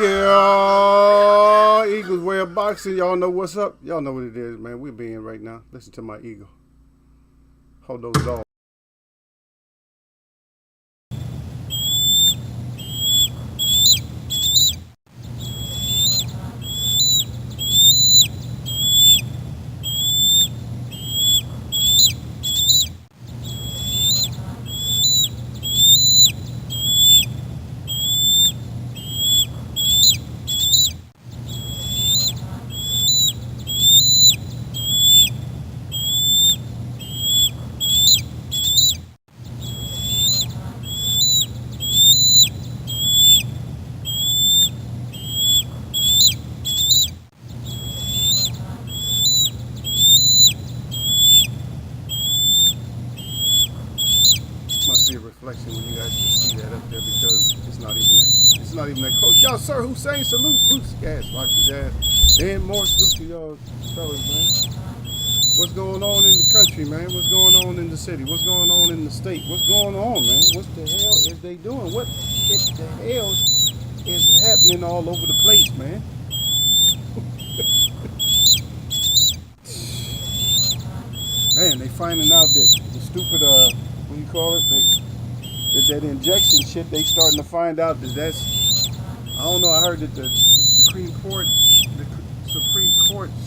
Yeah, Eagles wear boxing. Y'all know what's up. Y'all know what it is, man. We're being right now. Listen to my eagle. Hold those dogs. Must be a reflection when you guys can see that up there because it's not even that close. Y'all, Sir Hussein, salute, Boots, gas, rock the jazz. And more salute to y'all fellas, man. What's going on in the country, man? What's going on in the city? What's going on in the state? What's going on, man? What the hell is they doing? What the hell is happening all over the place, man? Man, they finding out that the stupid, what do you call it? That injection shit, they starting to find out that's, I don't know, I heard that the Supreme Court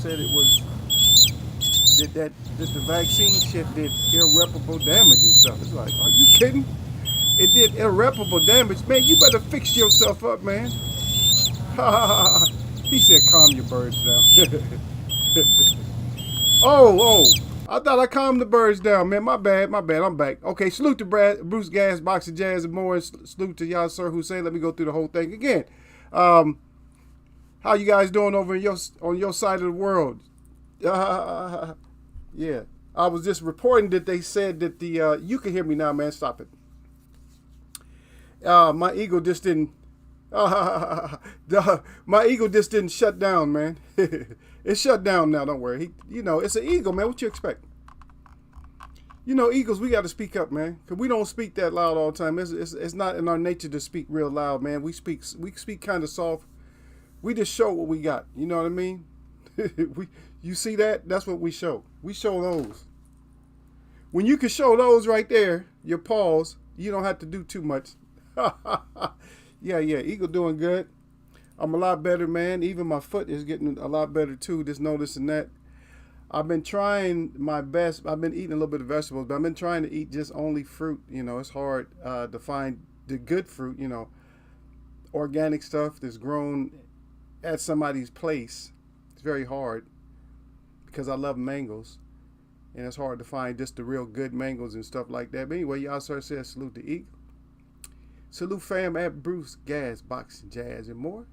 said it was, that the vaccine shit did irreparable damage and stuff. It's like, are you kidding? It did irreparable damage. Man, you better fix yourself up, man. He said, calm your birds down. Oh, I thought I calmed the birds down, man. My bad. I'm back. Okay, salute to Bruce Gas, Boxing Jazz, and more. And salute to y'all, Sir Hussein. Let me go through the whole thing again. How you guys doing over on your side of the world? Yeah, I was just reporting that they said that the you can hear me now, man. Stop it. My ego just didn't. My ego just didn't shut down, man. It's shut down now. Don't worry. It's an ego, man. What you expect? Eagles, we got to speak up, man. Cause we don't speak that loud all the time. It's not in our nature to speak real loud, man. We speak kind of soft. We just show what we got. You know what I mean? You see that? That's what we show. We show those. When you can show those right there, your paws, you don't have to do too much. Yeah, Eagle doing good. I'm a lot better, man. Even my foot is getting a lot better too. Just noticing that. I've been trying my best. I've been eating a little bit of vegetables, but I've been trying to eat just only fruit. It's hard to find the good fruit, organic stuff that's grown at somebody's place. It's very hard because I love mangoes. And it's hard to find just the real good mangoes and stuff like that. But anyway, y'all sir said salute to Eagle. Salute fam at Bruce Gas, Boxing Jazz, and more.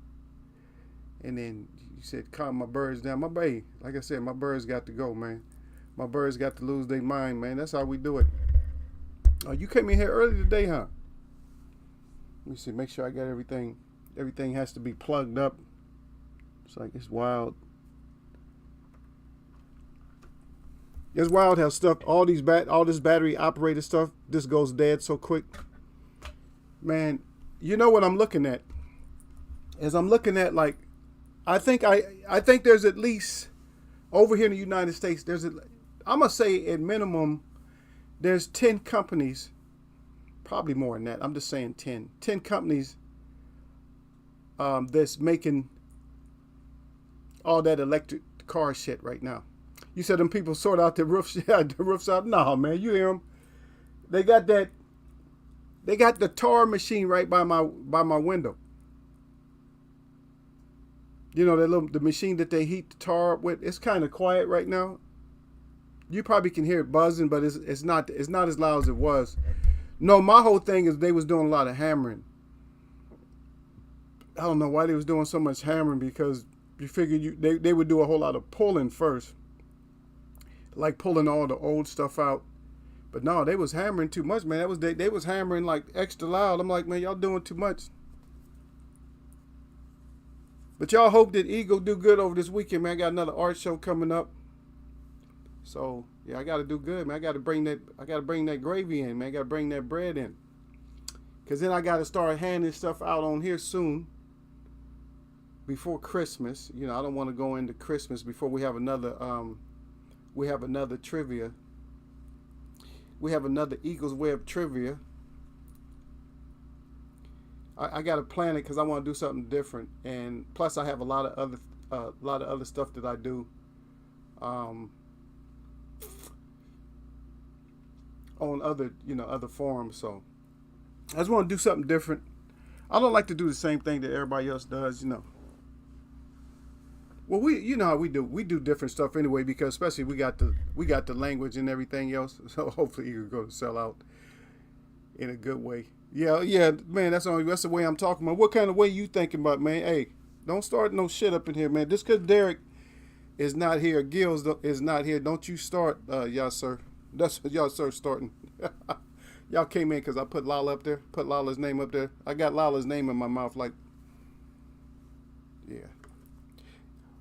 And then you said, calm my birds down. My baby, like I said, my birds got to go, man. My birds got to lose their mind, man. That's how we do it. You came in here early today, huh? Let me see, make sure I got everything. Everything has to be plugged up. It's like, it's wild. It's wild how stuff, all this battery operated stuff, this goes dead so quick. Man, you know what I'm looking at? As I'm looking at, like, I think there's at least over here in the United States, I'm gonna say at minimum, there's 10 companies, probably more than that. I'm just saying 10 companies that's making all that electric car shit right now. You said them people sort out the roofs, the roofs out. No, man, you hear them? They got the tar machine right by my window. The machine that they heat the tar up with. It's kind of quiet right now. You probably can hear it buzzing, but it's not as loud as it was. No, my whole thing is they was doing a lot of hammering. I don't know why they was doing so much hammering, because you figured they would do a whole lot of pulling first, like pulling all the old stuff out. But no, they was hammering too much, man. They was hammering like extra loud. I'm like, man, y'all doing too much. But y'all hope that Eagle do good over this weekend, man. I got another art show coming up. So yeah, I gotta do good, man. I gotta bring that gravy in, man. I gotta bring that bread in. Cause then I gotta start handing stuff out on here soon. before Christmas. You know, I don't want to go into Christmas before we have another trivia. We have another Eagles Web trivia. I got to plan it because I want to do something different, and plus I have a lot of other stuff that I do um, on other forums. So I just want to do something different. I don't like to do the same thing that everybody else does. Well, you know how we do. We do different stuff anyway because especially we got the language and everything else. So hopefully you can go to sell out in a good way. Yeah, yeah, man. That's the way I'm talking about. What kind of way you thinking about, man? Hey, don't start no shit up in here, man. Just because Derek is not here, Gills is not here. Don't you start, y'all sir. That's what y'all sir starting. Y'all came in because I put Lala up there. Put Lala's name up there. I got Lala's name in my mouth, like, yeah.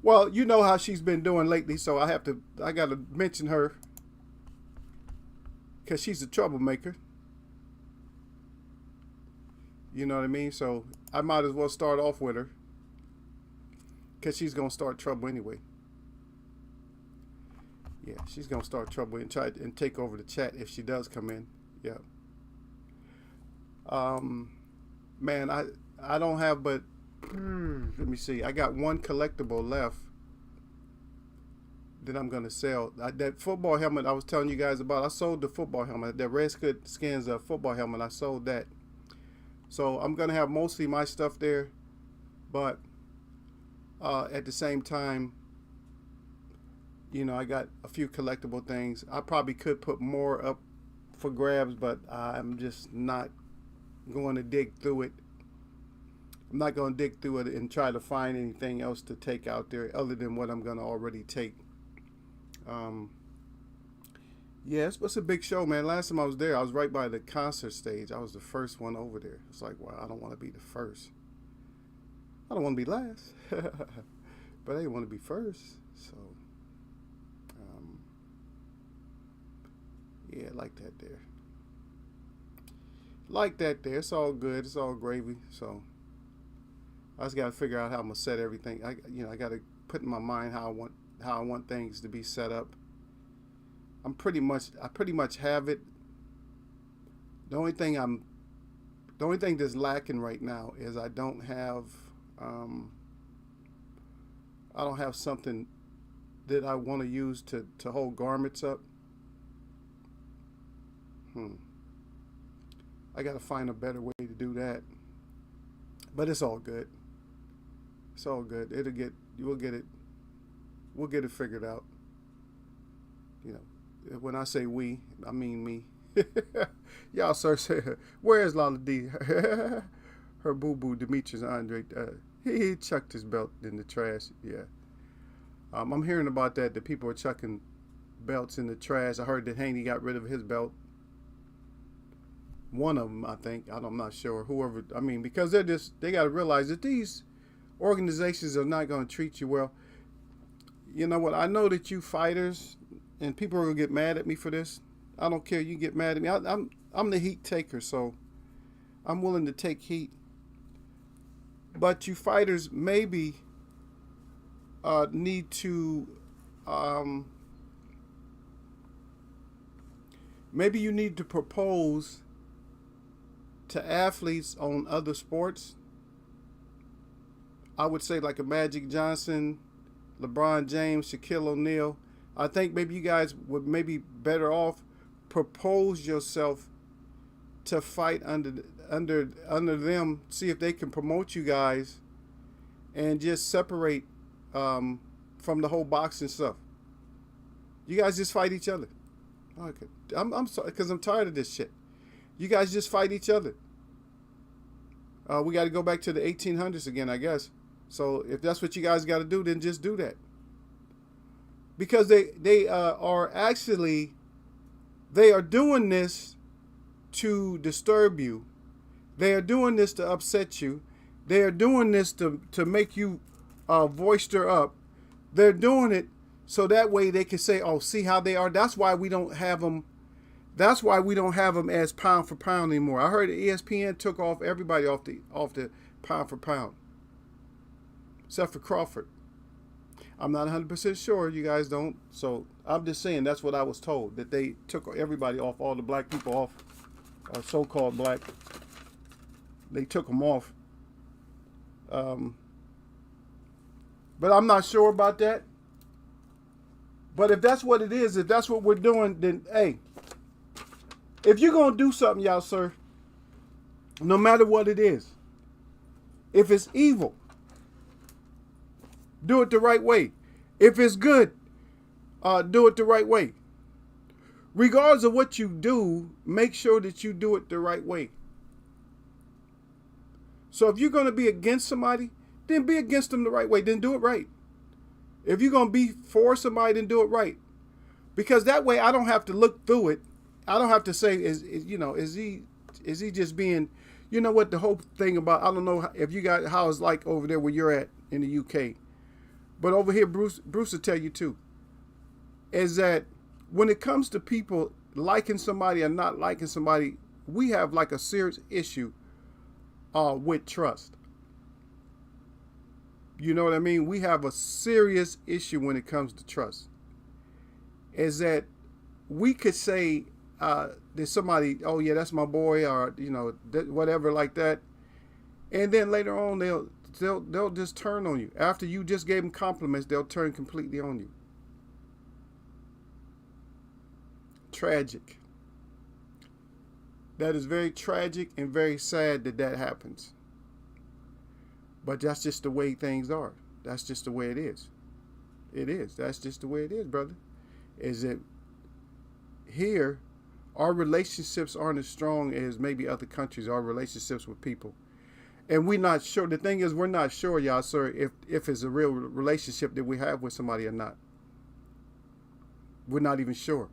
Well, you know how she's been doing lately, so I got to mention her because she's a troublemaker. You know what I mean? So I might as well start off with her because she's going to start trouble anyway. Yeah, she's going to start trouble and try and take over the chat if she does come in. Yeah. Man, I don't have but let me see. I got one collectible left that I'm going to sell. That football helmet I was telling you guys about, I sold the football helmet. That Redskins football helmet, I sold that. So I'm going to have mostly my stuff there. But at the same time, you know, I got a few collectible things. I probably could put more up for grabs, but I'm just not going to dig through it. I'm not going to dig through it and try to find anything else to take out there other than what I'm going to already take. Yeah, it's a big show, man. Last time I was there, I was right by the concert stage. I was the first one over there. It's like, wow, I don't want to be the first. I don't want to be last. But I didn't want to be first. So, yeah, like that there. Like that there. It's all good. It's all gravy. So, I just got to figure out how I'm going to set everything. I got to put in my mind how I want things to be set up. I pretty much have it. The only thing that's lacking right now is I don't have something that I want to use to hold garments up. I got to find a better way to do that. But it's all good. It's all good. We'll get it figured out. You know. When I say we, I mean me. Y'all, sir, say, where is Lala D? Her boo-boo, Demetrius Andre, he chucked his belt in the trash. Yeah. I'm hearing about that people are chucking belts in the trash. I heard that Haney got rid of his belt. One of them, I think. I'm not sure. Whoever, because they got to realize that these organizations are not going to treat you well. You know what? I know that you fighters, and people are gonna get mad at me for this. I don't care. You get mad at me. I'm the heat taker, so I'm willing to take heat. But you fighters maybe need to maybe you need to propose to athletes on other sports. I would say like a Magic Johnson, LeBron James, Shaquille O'Neal. I think maybe you guys would maybe better off propose yourself to fight under them, see if they can promote you guys and just separate from the whole boxing stuff. You guys just fight each other. Okay. I'm sorry, because I'm tired of this shit. You guys just fight each other. We got to go back to the 1800s again, I guess. So if that's what you guys got to do, then just do that. Because they are doing this to disturb you. They are doing this to upset you. They are doing this to make you voice stir up. They're doing it so that way they can say, "Oh, see how they are." That's why we don't have them. That's why we don't have them as pound for pound anymore. I heard ESPN took off everybody off the pound for pound. except for Crawford. I'm not 100% sure. You guys don't. So I'm just saying that's what I was told, that they took everybody off, all the black people off, so-called black. They took them off. But I'm not sure about that. But if that's what it is, if that's what we're doing, then hey, if you're going to do something, y'all, sir, no matter what it is, if it's evil, do it the right way. If it's good, do it the right way. Regardless of what you do, make sure that you do it the right way. So if you're going to be against somebody, then be against them the right way. Then do it right. If you're going to be for somebody, then do it right. Because that way I don't have to look through it. I don't have to say, is he just being, you know what, the whole thing about, I don't know if you got how it's like over there where you're at in the UK. But over here, Bruce will tell you too, is that when it comes to people liking somebody or not liking somebody, we have like a serious issue with trust. You know what I mean? We have a serious issue when it comes to trust. Is that we could say there's somebody, oh yeah, that's my boy, or whatever like that, and then later on they'll just turn on you. After you just gave them compliments, they'll turn completely on you. Tragic. That is very tragic and very sad that happens. But that's just the way things are. That's just the way it is. It is. That's just the way it is, brother. Is that here, our relationships aren't as strong as maybe other countries, our relationships with people. And we're not sure. The thing is, we're not sure, y'all, sir, if it's a real relationship that we have with somebody or not. We're not even sure.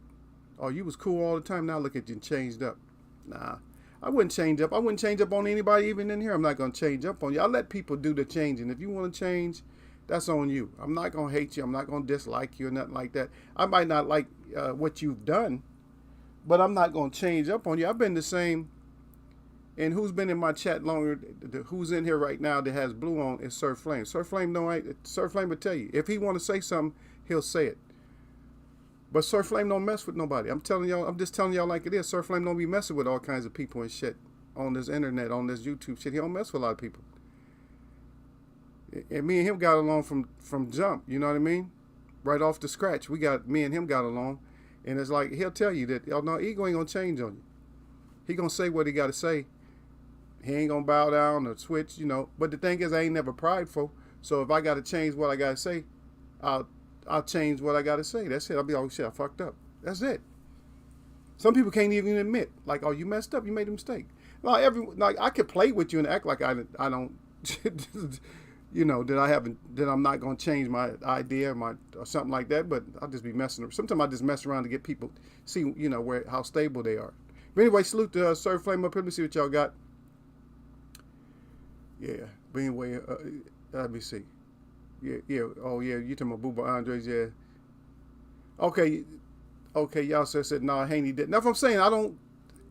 Oh, you was cool all the time. Now look at you, changed up. Nah, I wouldn't change up. I wouldn't change up on anybody even in here. I'm not going to change up on you. I let people do the changing. If you want to change, that's on you. I'm not going to hate you. I'm not going to dislike you or nothing like that. I might not like what you've done, but I'm not going to change up on you. I've been the same. And who's been in my chat longer, who's in here right now that has blue on is Sir Flame. Sir Flame will tell you. If he want to say something, he'll say it. But Sir Flame don't mess with nobody. I'm just telling y'all like it is. Sir Flame don't be messing with all kinds of people and shit on this internet, on this YouTube shit. He don't mess with a lot of people. And me and him got along from jump, you know what I mean? Right off the scratch. Me and him got along. And it's like, he'll tell you that, oh no, ego ain't gonna change on you. He gonna say what he gotta say. He ain't gonna bow down or switch, But the thing is, I ain't never prideful. So if I gotta change what I gotta say, I'll change what I gotta say. That's it. I'll be like, oh shit, I fucked up. That's it. Some people can't even admit, like, oh, you messed up, you made a mistake. Like I could play with you and act like I don't, that I'm not gonna change my idea or something like that. But I'll just be messing. Sometimes I just mess around to get people see, how stable they are. But anyway, salute to Sir Flame up here. Let me see what y'all got. Yeah, but anyway, let me see. Yeah. Oh, yeah. You talking about Booba Andres? Yeah. Okay. Y'all said no. Haney didn't. That's what I'm saying. I don't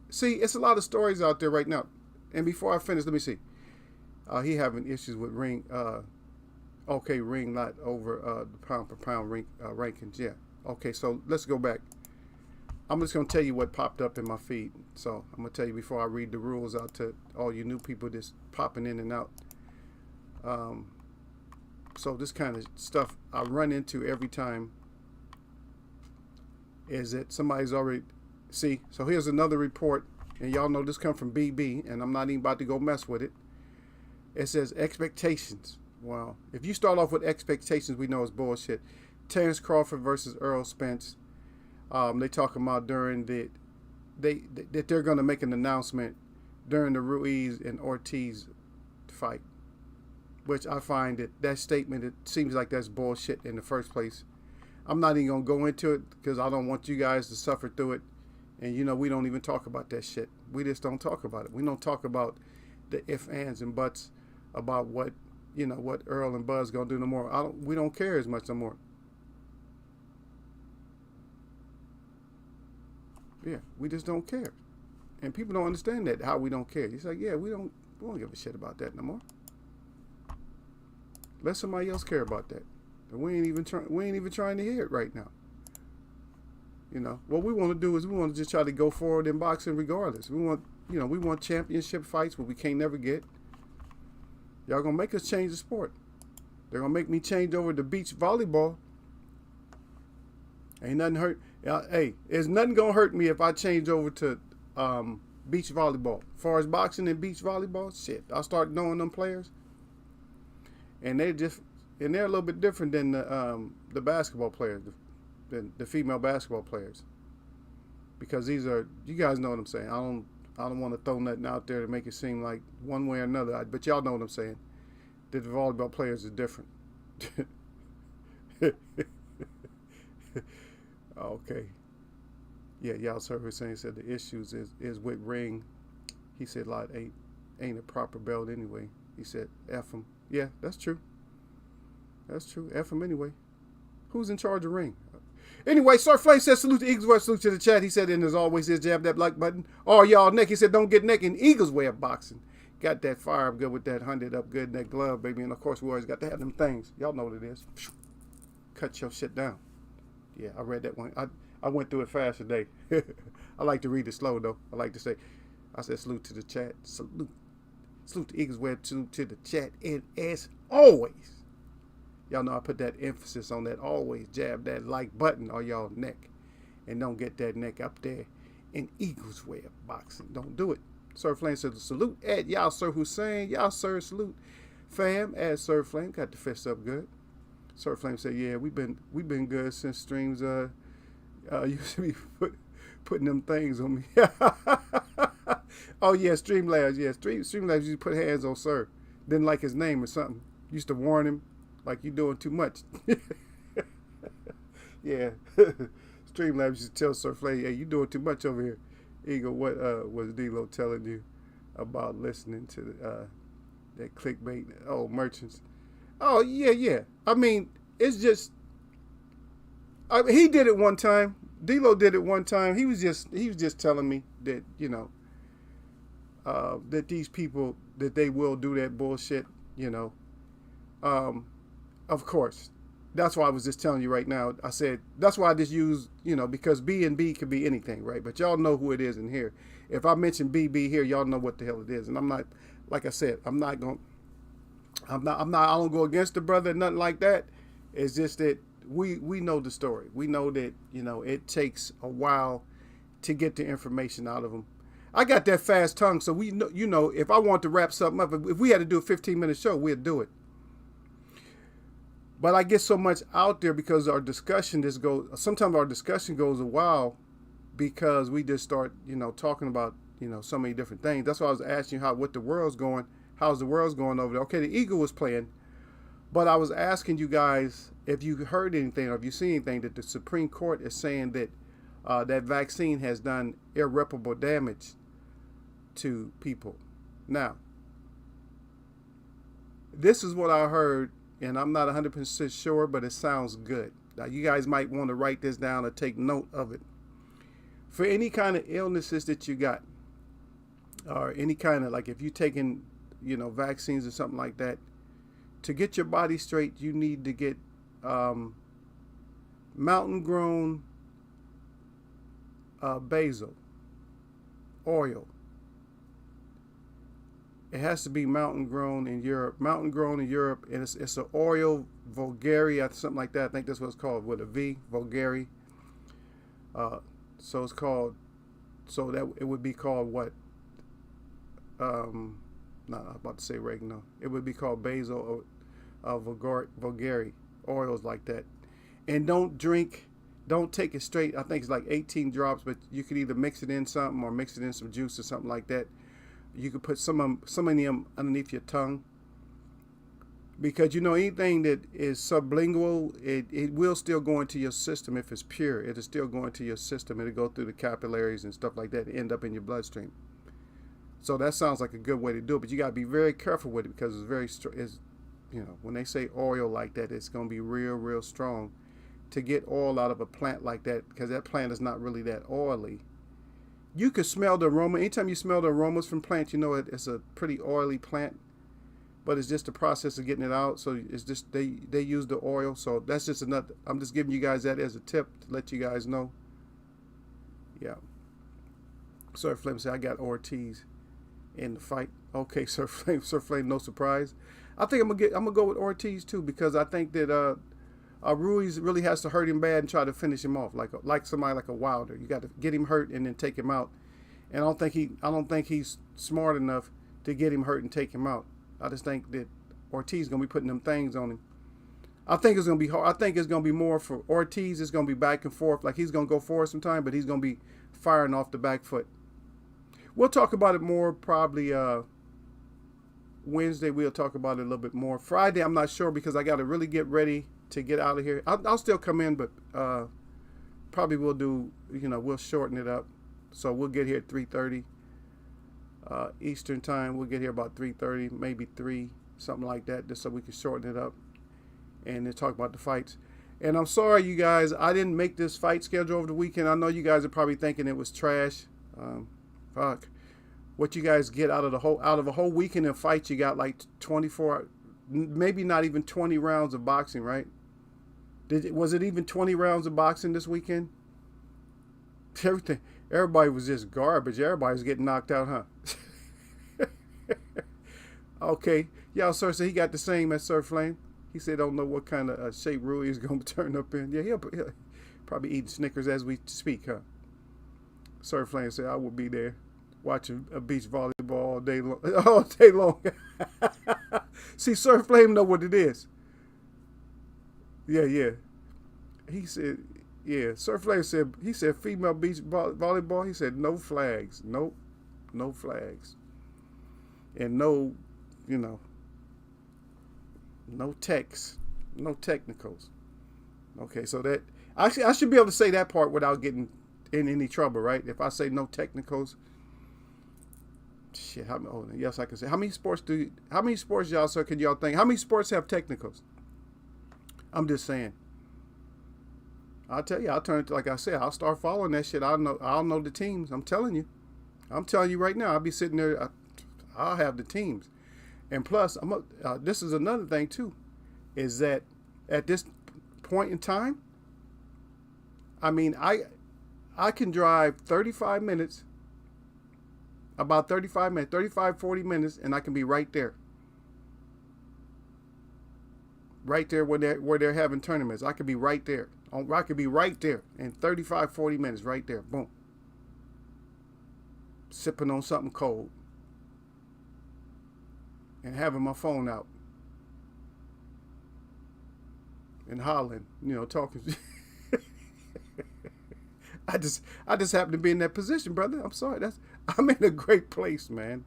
see. It's a lot of stories out there right now. And before I finish, let me see. He having issues with Ring. Ring not over the pound per pound rankings. Yeah. Okay. So let's go back. I'm just gonna tell you what popped up in my feed. So I'm gonna tell you before I read the rules out to all you new people that's popping in and out. So this kind of stuff I run into every time is that somebody's already, see, so here's another report, and y'all know this come from BB, and I'm not even about to go mess with it. It says expectations. Wow. If you start off with expectations, we know it's bullshit. Terrence Crawford versus Earl Spence. They talking about during that they're going to make an announcement during the Ruiz and Ortiz fight. Which I find that statement, it seems like that's bullshit in the first place. I'm not even going to go into it because I don't want you guys to suffer through it. And, we don't even talk about that shit. We just don't talk about it. We don't talk about the ifs, ands, and buts about what Earl and Buzz going to do no more. We don't care as much no more. Yeah, we just don't care. And people don't understand that, how we don't care. It's like, yeah, we don't give a shit about that no more. Let somebody else care about that. And we ain't even trying to hear it right now. You know, what we want to do is we want to just try to go forward in boxing regardless. We want championship fights, but we can't never get. Y'all gonna make us change the sport. They're gonna make me change over to beach volleyball. Ain't nothing hurt. Hey, there's nothing gonna hurt me if I change over to beach volleyball. As far as boxing and beach volleyball, shit, I'll start knowing them players, and they're a little bit different than the basketball players, the female basketball players, because these are, you guys know what I'm saying. I don't want to throw nothing out there to make it seem like one way or another, but y'all know what I'm saying. That the volleyball players are different. Okay. Yeah, y'all heard Hussein said the issues is with ring. He said lot ain't a proper belt anyway. He said F him. Yeah, that's true. That's true. F him anyway. Who's in charge of ring? Anyway, Sir Flame says salute to Eagles Way, salute to the chat. He said, and as always, is jab that like button. Oh, y'all neck. He said, don't get neck in Eagles way of boxing. Got that fire up good with that 100 up good in that glove, baby. And of course, we always got to have them things. Y'all know what it is. Cut your shit down. Yeah, I read that one. I went through it fast today. I like to read it slow, though. I like to say, I said salute to the chat. Salute. Salute to Eagles Way, salute to the chat. And as always, y'all know I put that emphasis on that always. Jab that like button on y'all neck. And don't get that neck up there in Eagles way of boxing. Don't do it. Sir Flame says salute at y'all Sir Hussein. Y'all Sir salute. Fam at Sir Flame. Got the fist up good. Sir Flame said, yeah, we've been good since streams used to be putting them things on me. Oh yeah, Streamlabs. Yeah, Streamlabs used to put hands on Sir. Didn't like his name or something. Used to warn him like you doing too much. Yeah. Streamlabs used to tell Sir Flame, hey, you doing too much over here. Eagle, what was D-Lo telling you about listening to that clickbait? Oh, merchants. Oh, yeah. I mean, it's just, he did it one time. D-Lo did it one time. He was just telling me that, you know, that these people, that they will do that bullshit, you know. Of course. That's why I was just telling you right now. I said, that's why I just use, you know, because B and B could be anything, right? But y'all know who it is in here. If I mention BB here, y'all know what the hell it is. And I'm not, like I said, I don't go against the brother, nothing like that. It's just that we know the story. We know that, you know, it takes a while to get the information out of them. I got that fast tongue, so we know, you know, if I want to wrap something up, if we had to do a 15-minute show, we'd do it. But I get so much out there because our discussion sometimes our discussion goes a while because we just start, you know, talking about, you know, so many different things. That's why I was asking you what the world's going, how's the world's going over there. Okay, the Eagle was playing, but I was asking you guys if you heard anything or if you seen anything that the Supreme Court is saying that that vaccine has done irreparable damage to people. Now, this is what I heard. And I'm not 100% sure, but it sounds good. Now, you guys might want to write this down or take note of it. For any kind of illnesses that you got, or any kind of, like if you're taking, you know, vaccines or something like that, to get your body straight, you need to get mountain-grown basil oil. It has to be mountain grown in Europe. And it's an oil Vulgari, something like that. I think that's what it's called, with a V, Vulgari. So it's called, so that it would be called what? I'm about to say oregano. It would be called basil Vulgari, oils like that. And don't take it straight. I think it's like 18 drops, but you could either mix it in something or mix it in some juice or something like that. You could put some of them underneath your tongue, because you know anything that is sublingual, it will still go into your system if it's pure. It is still going to your system. It'll go through the capillaries and stuff like that and end up in your bloodstream. So that sounds like a good way to do it, but you got to be very careful with it because it's you know, when they say oil like that, it's going to be real strong to get oil out of a plant like that, because that plant is not really that oily. You could smell the aroma. Anytime you smell the aromas from plants, you know it's a pretty oily plant. but it's just the process of getting it out. So it's just they use the oil. So that's just another. I'm just giving you guys that as a tip to let you guys know. Yeah. Sir Flame said I got Ortiz in the fight. Okay, Sir Flame, no surprise. I think I'm gonna go with Ortiz too, because I think that Ruiz really has to hurt him bad and try to finish him off like somebody like a Wilder. You got to get him hurt and then take him out. And I don't think he's smart enough to get him hurt and take him out. I just think that Ortiz is gonna be putting them things on him. I think it's gonna be hard. I think it's gonna be more for Ortiz. It's gonna be back and forth. Like he's gonna go forward sometime, but he's gonna be firing off the back foot. We'll talk about it more probably Wednesday. We'll talk about it a little bit more. Friday, I'm not sure because I got to really get ready to get out of here. I'll still come in, but probably we'll do. We'll shorten it up. So we'll get here at 3:30 Eastern time. We'll get here about 3:30, maybe 3, something like that, just so we can shorten it up and then talk about the fights. And I'm sorry, you guys, I didn't make this fight schedule over the weekend. I know you guys are probably thinking it was trash. Fuck. What you guys get out of a whole weekend of fights, you got like 24, maybe not even 20 rounds of boxing, right? Was it even 20 rounds of boxing this weekend? Everybody was just garbage. Everybody was getting knocked out, huh? Okay. Yeah, sir, so he got the same as Sir Flame. He said, don't know what kind of shape Rui is going to turn up in. Yeah, he'll probably eating Snickers as we speak, huh? Sir Flame said, I will be there watching a beach volleyball all day long. All day long. See, Sir Flame know what it is. Yeah. He said, yeah. Sir Flame said, female beach volleyball. He said, no flags. Nope. No flags. And no techs. No technicals. Okay, so that, actually, I should be able to say that part without getting in any trouble, right? If I say no technicals, shit. Yes, I can say. How many sports y'all, sir, can y'all think? How many sports have technicals? I'm just saying. I'll tell you. I'll turn it, like I said, I'll start following that shit. I'll know the teams. I'm telling you right now. I'll be sitting there. I'll have the teams, and plus, this is another thing too, is that at this point in time, I mean, I can drive 35 minutes, about 35 minutes, 35, 40 minutes, and I can be right there. Right there where they're having tournaments. I could be right there. I could be right there in 35, 40 minutes, right there. Boom. Sipping on something cold. And having my phone out. And hollering, talking. I just happen to be in that position, brother. I'm sorry. I'm in a great place, man.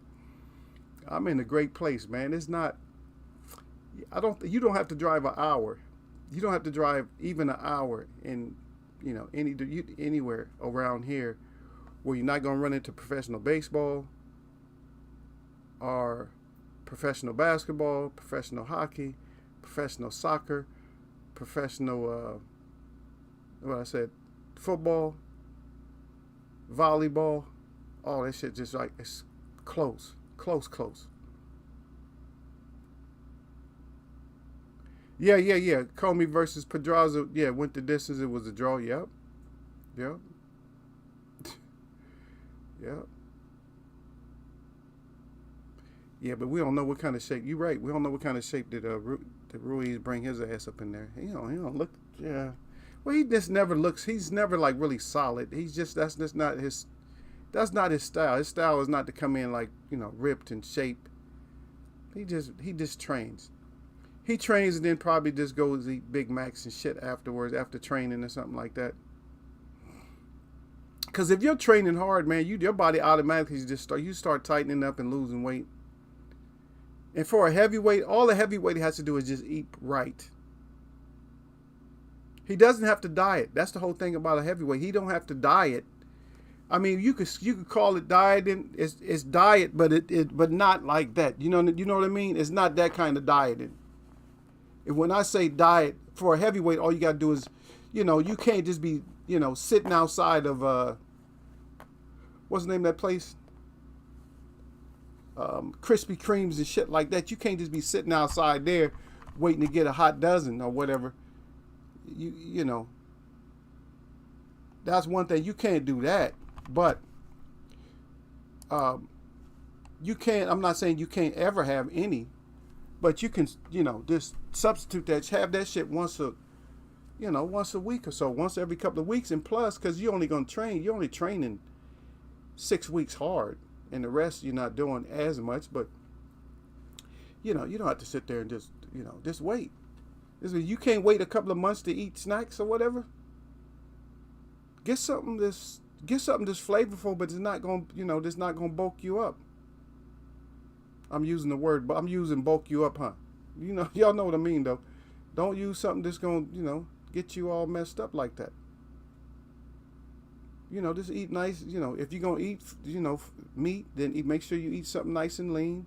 I'm in a great place, man. It's not. You don't have to drive an hour. You don't have to drive even an hour in, anywhere around here, where you're not gonna run into professional baseball, or professional basketball, professional hockey, professional soccer, professional. Football, volleyball, all that shit just like it's close. Yeah. Comey versus Pedraza. Yeah, went the distance. It was a draw. Yep. Yeah, but we don't know what kind of shape. You're right. We don't know what kind of shape did Ruiz bring his ass up in there. He don't look. Yeah. Well, he just never looks. He's never like really solid. He's just that's not his style. His style is not to come in like ripped and shaped. He just trains. He trains and then probably just goes eat Big Macs and shit afterwards after training or something like that. Because if you're training hard, man, your body automatically start tightening up and losing weight. And for a heavyweight, all a heavyweight has to do is just eat right. He doesn't have to diet. That's the whole thing about a heavyweight. He don't have to diet. I mean, you could call it dieting. It's diet, but not like that. You know what I mean? It's not that kind of dieting. And when I say diet for a heavyweight, all you got to do is, you can't just be, sitting outside of what's the name of that place? Krispy Kremes and shit like that. You can't just be sitting outside there waiting to get a hot dozen or whatever. You know, that's one thing. You can't do that. But you can't, I'm not saying you can't ever have any, but you can, just substitute that, have that shit once a week or so, once every couple of weeks. And plus, because you're only training 6 weeks hard, and the rest you're not doing as much. But you don't have to sit there and just wait. You can't wait a couple of months to eat snacks or whatever. Get something that's flavorful, but it's not gonna bulk you up. I'm using the word, but I'm using bulk you up, huh? Y'all know what I mean, though. Don't use something that's gonna get you all messed up like that. Just eat nice. If you're gonna eat meat, then make sure you eat something nice and lean.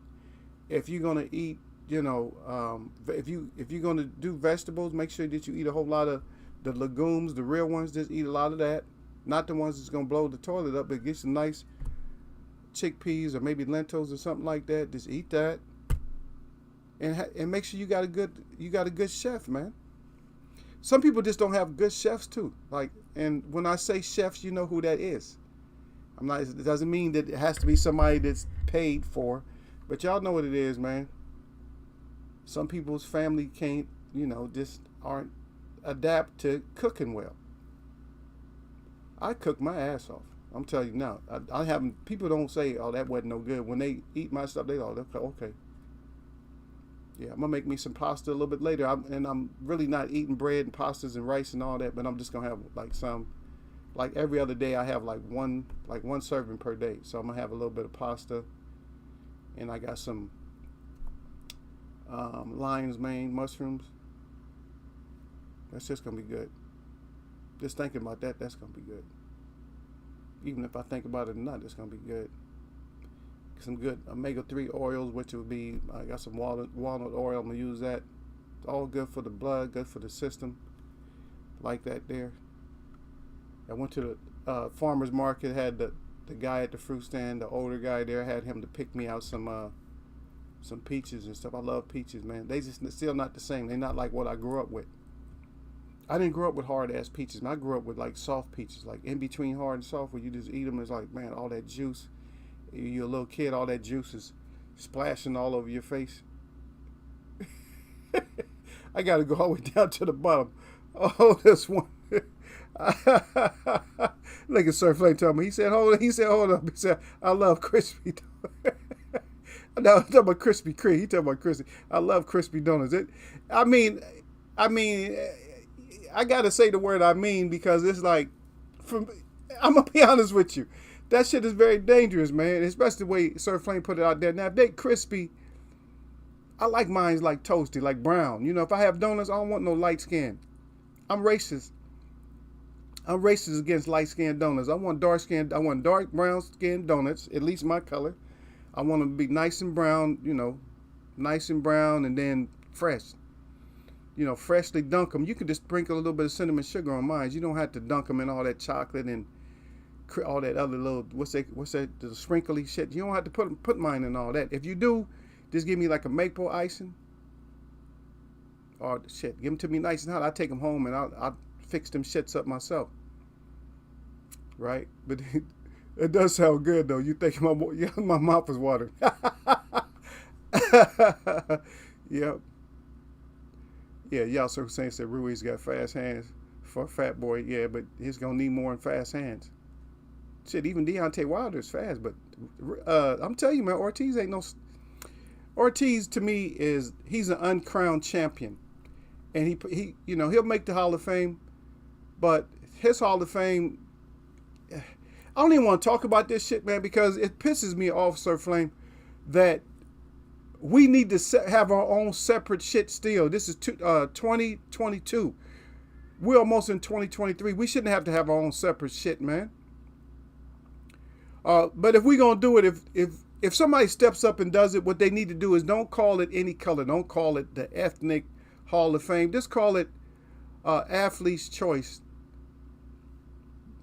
If you're gonna eat if you're gonna do vegetables, make sure that you eat a whole lot of the legumes, the real ones. Just eat a lot of that, not the ones that's gonna blow the toilet up, but get some nice chickpeas or maybe lentils or something like that. Just eat that, and make sure you got a good chef, man. Some people just don't have good chefs too. And when I say chefs, you know who that is. It doesn't mean that it has to be somebody that's paid for, but y'all know what it is, man. Some people's family can't, just aren't adapt to cooking well. I cook my ass off. I'm telling you now. I haven't. People don't say, "Oh, that wasn't no good." When they eat my stuff, they go, "Okay." Yeah, I'm gonna make me some pasta a little bit later. I'm really not eating bread and pastas and rice and all that, but I'm just gonna have like every other day. I have like one serving per day. So I'm gonna have a little bit of pasta, and I got some lion's mane mushrooms. That's just gonna be good. Just thinking about that, that's gonna be good. Even if I think about it or not, it's gonna be good. Some good omega-3 oils, which would be, I got some walnut oil. I'm gonna use that. It's all good for the blood, good for the system. Like that there. I went to the farmer's market, had the guy at the fruit stand, the older guy there, had him to pick me out some peaches and stuff. I love peaches, man. They just still not the same. They're not like what I grew up with. I didn't grow up with hard ass peaches, man. I grew up with like soft peaches, like in between hard and soft, where you just eat them. It's like, man, all that juice. You're a little kid, all that juice is splashing all over your face. I gotta go all the way down to the bottom. Oh, this one. Look at Sir Flame told me. He said, hold up. He said, I love crispy. No, I'm talking about Krispy Kreme. He talking about crispy. I love crispy donuts. I mean, I gotta say the word I mean, because it's like, I'm gonna be honest with you. That shit is very dangerous, man. Especially the way Sir Flame put it out there. Now, if they crispy, I like mine like toasty, like brown. If I have donuts, I don't want no light skin. I'm racist. I'm racist against light skinned donuts. I want dark brown skinned donuts, at least my color. I want them to be nice and brown, nice and brown, and then fresh. Freshly dunk them. You can just sprinkle a little bit of cinnamon sugar on mine. You don't have to dunk them in all that chocolate and all that other little what's that the sprinkly shit. You don't have to put mine in all that. If you do, just give me like a maple icing. Or shit, give them to me nice and hot. I take them home and I'll fix them shits up myself. Right? But it does sound good though. You think my mouth is watering. Yep. Yeah, y'all so saying said Ruiz got fast hands for a fat boy. Yeah, but he's gonna need more than fast hands. Shit, even Deontay Wilder's fast, but I'm telling you, man, Ortiz ain't no. Ortiz to me he's an uncrowned champion, and he he'll make the Hall of Fame, but his Hall of Fame, I don't even want to talk about this shit, man, because it pisses me off, Sir Flame, that we need to have our own separate shit still. This is 2022. We're almost in 2023. We shouldn't have to have our own separate shit, man. But if we're going to do it, if somebody steps up and does it, what they need to do is don't call it any color. Don't call it the Ethnic Hall of Fame. Just call it Athlete's Choice.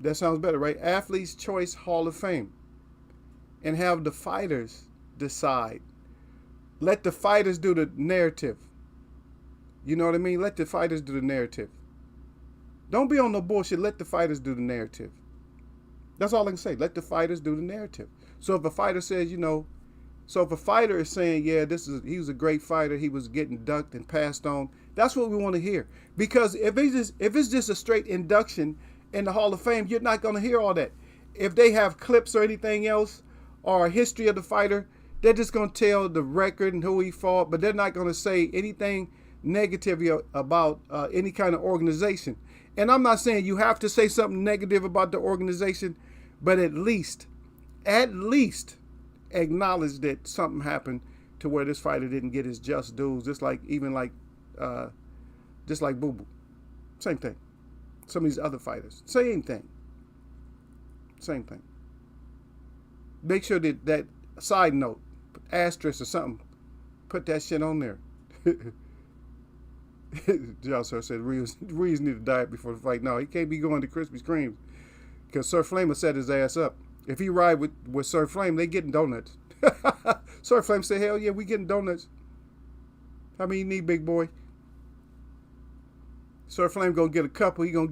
That sounds better, right? Athlete's Choice Hall of Fame. And have the fighters decide. Let the fighters do the narrative. You know what I mean? Let the fighters do the narrative. Don't be on no bullshit. Let the fighters do the narrative. That's all I can say. Let the fighters do the narrative. So if a fighter says, so if a fighter is saying, yeah, he was a great fighter, he was getting ducked and passed on, that's what we want to hear. Because if it's just a straight induction in the Hall of Fame, you're not going to hear all that. If they have clips or anything else or a history of the fighter, they're just going to tell the record and who he fought, but they're not going to say anything negative about any kind of organization. And I'm not saying you have to say something negative about the organization, but at least acknowledge that something happened to where this fighter didn't get his just dues, just like Boo Boo. Same thing. Some of these other fighters. Same thing. Make sure that side note, asterisk or something, put that shit on there. Y'all sir said Reeves need to diet before the fight. No, he can't be going to Krispy Kremes because Sir Flame will set his ass up. If he ride with Sir Flame, they getting donuts. Sir Flame said, hell yeah, we getting donuts. How many you need, big boy? Sir Flame gonna get a couple. He gonna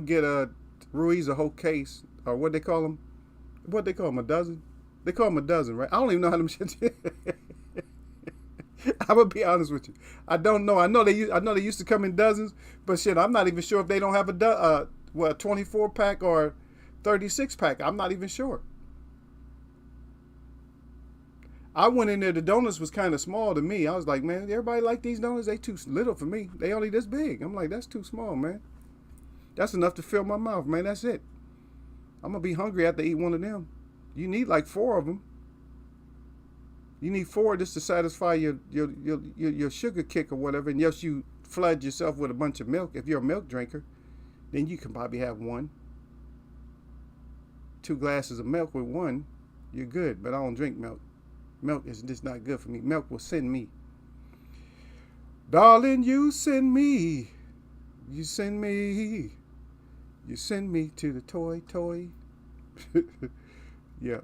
get Ruiz a whole case, or what they call him? What they call him? A dozen? They call him a dozen, right? I don't even know how them shit. I'm gonna be honest with you. I don't know. I know they used to come in dozens, but shit, I'm not even sure if they don't have a 24 pack or 36 pack. I'm not even sure. I went in there. The donuts was kind of small to me. I was like, man, everybody like these donuts? They too little for me. They only this big. I'm like, that's too small, man. That's enough to fill my mouth, man. That's it. I'm gonna be hungry after I eat one of them. You need like 4 of them. You need 4 just to satisfy your sugar kick or whatever. And yes, you flood yourself with a bunch of milk. If you're a milk drinker, then you can probably have 1. 2 glasses of milk with 1, you're good. But I don't drink milk. Milk is just not good for me. Milk will send me. Darling, you send me. You send me. You send me to the toy. Yeah.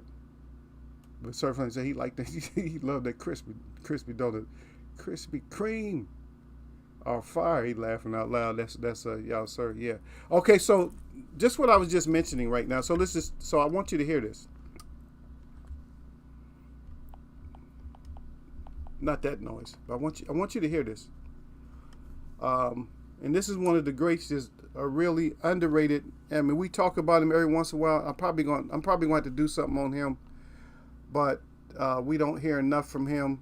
But Sir Flame said he liked that. He loved that crispy donut. Krispy Kreme. Or fire. He laughing out loud. That's y'all, sir. Yeah. Okay, so just what I was just mentioning right now. So I want you to hear this. Not that noise. But I want you to hear this. And this is one of the greats, just a really underrated. I mean, we talk about him every once in a while. I'm probably going to have to do something on him, but we don't hear enough from him,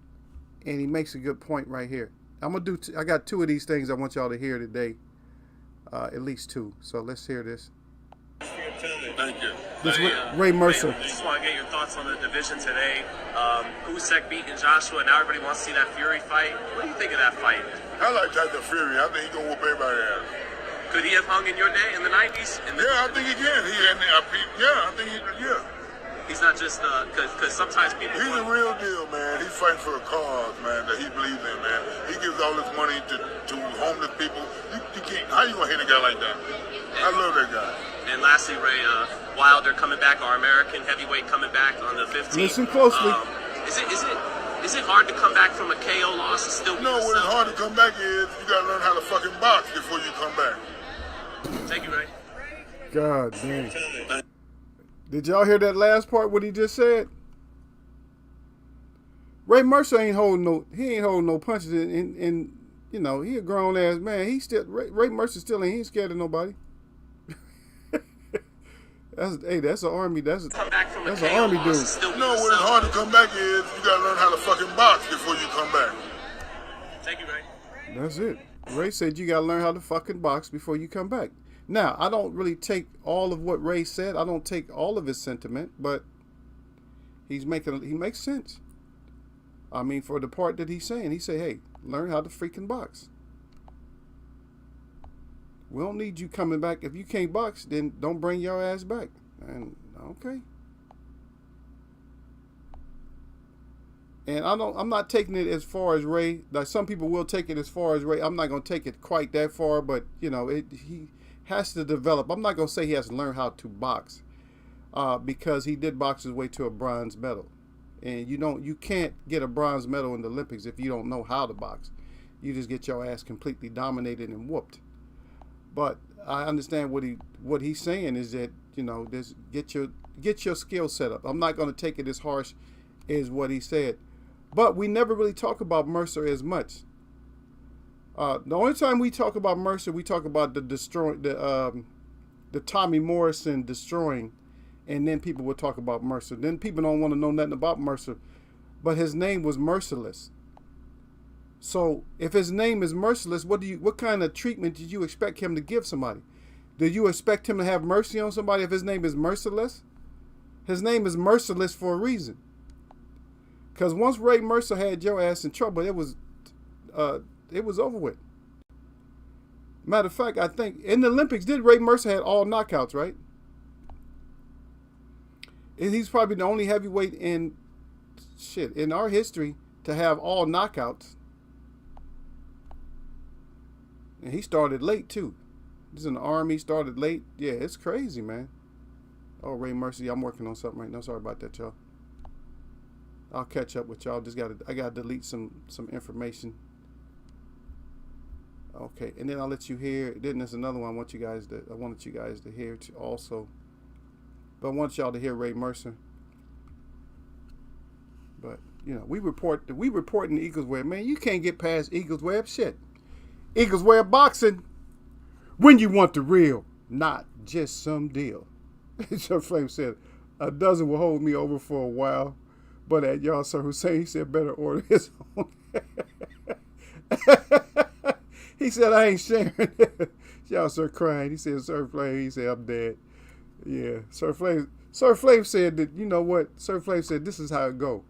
and he makes a good point right here. I got 2 of these things I want y'all to hear today, at least 2. So let's hear this. Thank you. This Ray Mercer. I just want to get your thoughts on the division today. Usyk beating Joshua, and now everybody wants to see that Fury fight. What do you think of that fight? I like Tyson Fury. I think he's gonna whoop everybody ass. Could he have hung in your day in the 90s? Yeah, I think he can. I think he. He's not just because sometimes people. He's a real deal, man. He's fighting for a cause, man, that he believes in, man. He gives all his money to homeless people. You can't. How you gonna hit a guy like that? I love that guy. And lastly, Ray, Wilder coming back, our American heavyweight coming back on the 15th. Listen closely. Is it hard to come back from a KO loss and still be No, yourself? what's hard to come back is you gotta learn how to fucking box before you come back. Thank you, Ray. God damn. Did y'all hear that last part? What he just said? Ray Mercer ain't holding no punches, and you know he a grown ass man. Ray Mercer still ain't scared of nobody. That's an army. That's an army dude. No, what is hard to come back is you gotta learn how to fucking box before you come back. Thank you, Ray. That's it. Ray said you gotta learn how to fucking box before you come back. Now, I don't really take all of what Ray said. I don't take all of his sentiment, but he makes sense. I mean, for the part that he's saying, he said, hey, learn how to freaking box. We don't need you coming back. If you can't box, then don't bring your ass back. And okay. And I'm not taking it as far as Ray. Like some people will take it as far as Ray. I'm not gonna take it quite that far, but you know, he has to develop. I'm not gonna say he has to learn how to box, because he did box his way to a bronze medal, and you can't get a bronze medal in the Olympics if you don't know how to box. You just get your ass completely dominated and whooped. But I understand what he's saying is that, you know, get your skill set up. I'm not going to take it as harsh as what he said, but we never really talk about Mercer as much. The only time we talk about Mercer, we talk about the Tommy Morrison destroying, and then people would talk about Mercer. Then people don't want to know nothing about Mercer, but his name was Merciless. So if his name is Merciless, what kind of treatment did you expect him to give somebody? Did you expect him to have mercy on somebody if his name is Merciless? His name is Merciless for a reason. Because once Ray Mercer had your ass in trouble, it was over with. Matter of fact, I think in the Olympics, did Ray Mercer had all knockouts, right? And he's probably the only heavyweight in our history to have all knockouts. And he started late too. He's in the Army, started late. Yeah, it's crazy, man. Oh, Ray Mercer, I'm working on something right now. Sorry about that, y'all. I'll catch up with y'all. I gotta delete some information. Okay, and then I'll let you hear. Then there's another one I wanted you guys to hear also. But I want y'all to hear Ray Mercer. But you know, we report in the Eagles Web, man. You can't get past Eagles Web shit. Eagles Web boxing. When you want the real, not just some deal. Sir Flame said, a dozen will hold me over for a while, but at y'all, Sir Hussein, he said, better order his own. He said, I ain't sharing it. Y'all, Sir crying. He said, Sir Flame, he said, I'm dead. Yeah, Sir Flame said that, you know what? Sir Flame said, this is how it go.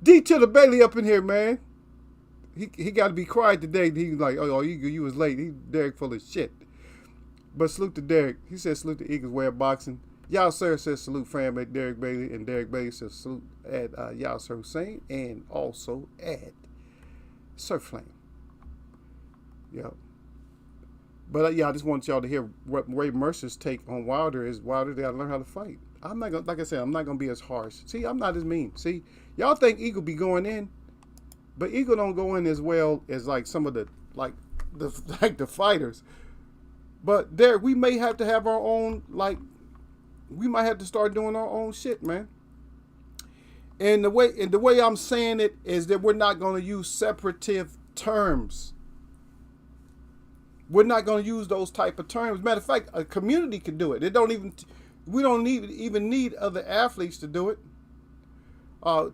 D to the Bailey up in here, man. He got to be quiet today. He was like, oh, you was late. He Derek full of shit. But salute to Derek. He said salute to Eagles Way of Boxing. Y'all Sir says salute fam at Derek Bailey. And Derek Bailey says salute at Y'all Sir Hussein. And also at Sir Flame. Yep. But yeah, I just want y'all to hear what Ray Mercer's take on Wilder is. Wilder, they got to learn how to fight. I'm not going to, like I said, I'm not going to be as harsh. See, I'm not as mean. See, y'all think Eagle be going in. But Eagle don't go in as well as like some of the fighters. But there, we may have to have our own, we might have to start doing our own shit, man. And the way I'm saying it is that we're not going to use separative terms. We're not going to use those type of terms. Matter of fact, a community can do it. We don't even need other athletes to do it.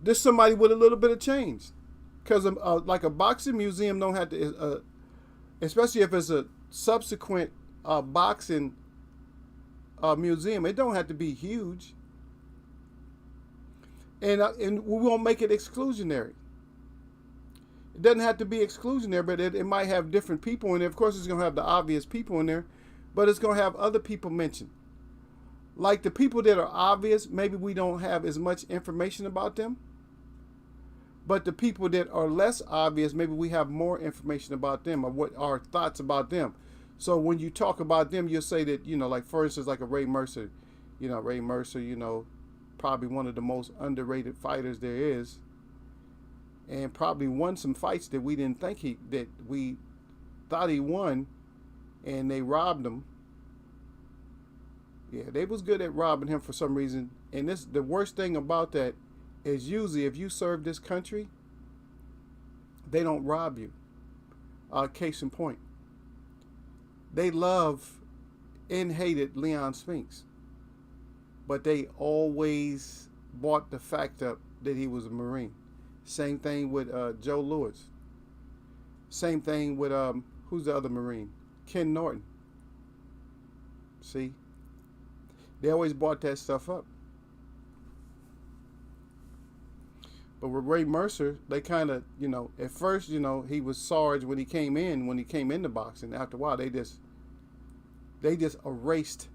There's somebody with a little bit of change. Because like a boxing museum don't have to, especially if it's a subsequent boxing museum, it don't have to be huge. And we won't make it exclusionary. It doesn't have to be exclusionary, but it might have different people in there. Of course, it's going to have the obvious people in there, but it's going to have other people mentioned. Like the people that are obvious, maybe we don't have as much information about them. But the people that are less obvious, maybe we have more information about them or what our thoughts about them. So when you talk about them, you'll say that, you know, like for instance, like a Ray Mercer, probably one of the most underrated fighters there is. And probably won some fights that we didn't think we thought he won, and they robbed him. Yeah, they was good at robbing him for some reason. And the worst thing about that is usually if you serve this country, they don't rob you. Case in point. They love and hated Leon Spinks. But they always brought the fact up that he was a Marine. Same thing with Joe Louis. Same thing with, who's the other Marine? Ken Norton. See? They always brought that stuff up. But with Ray Mercer, they kind of, at first, he was Sarge when he came into boxing. After a while, they just erased.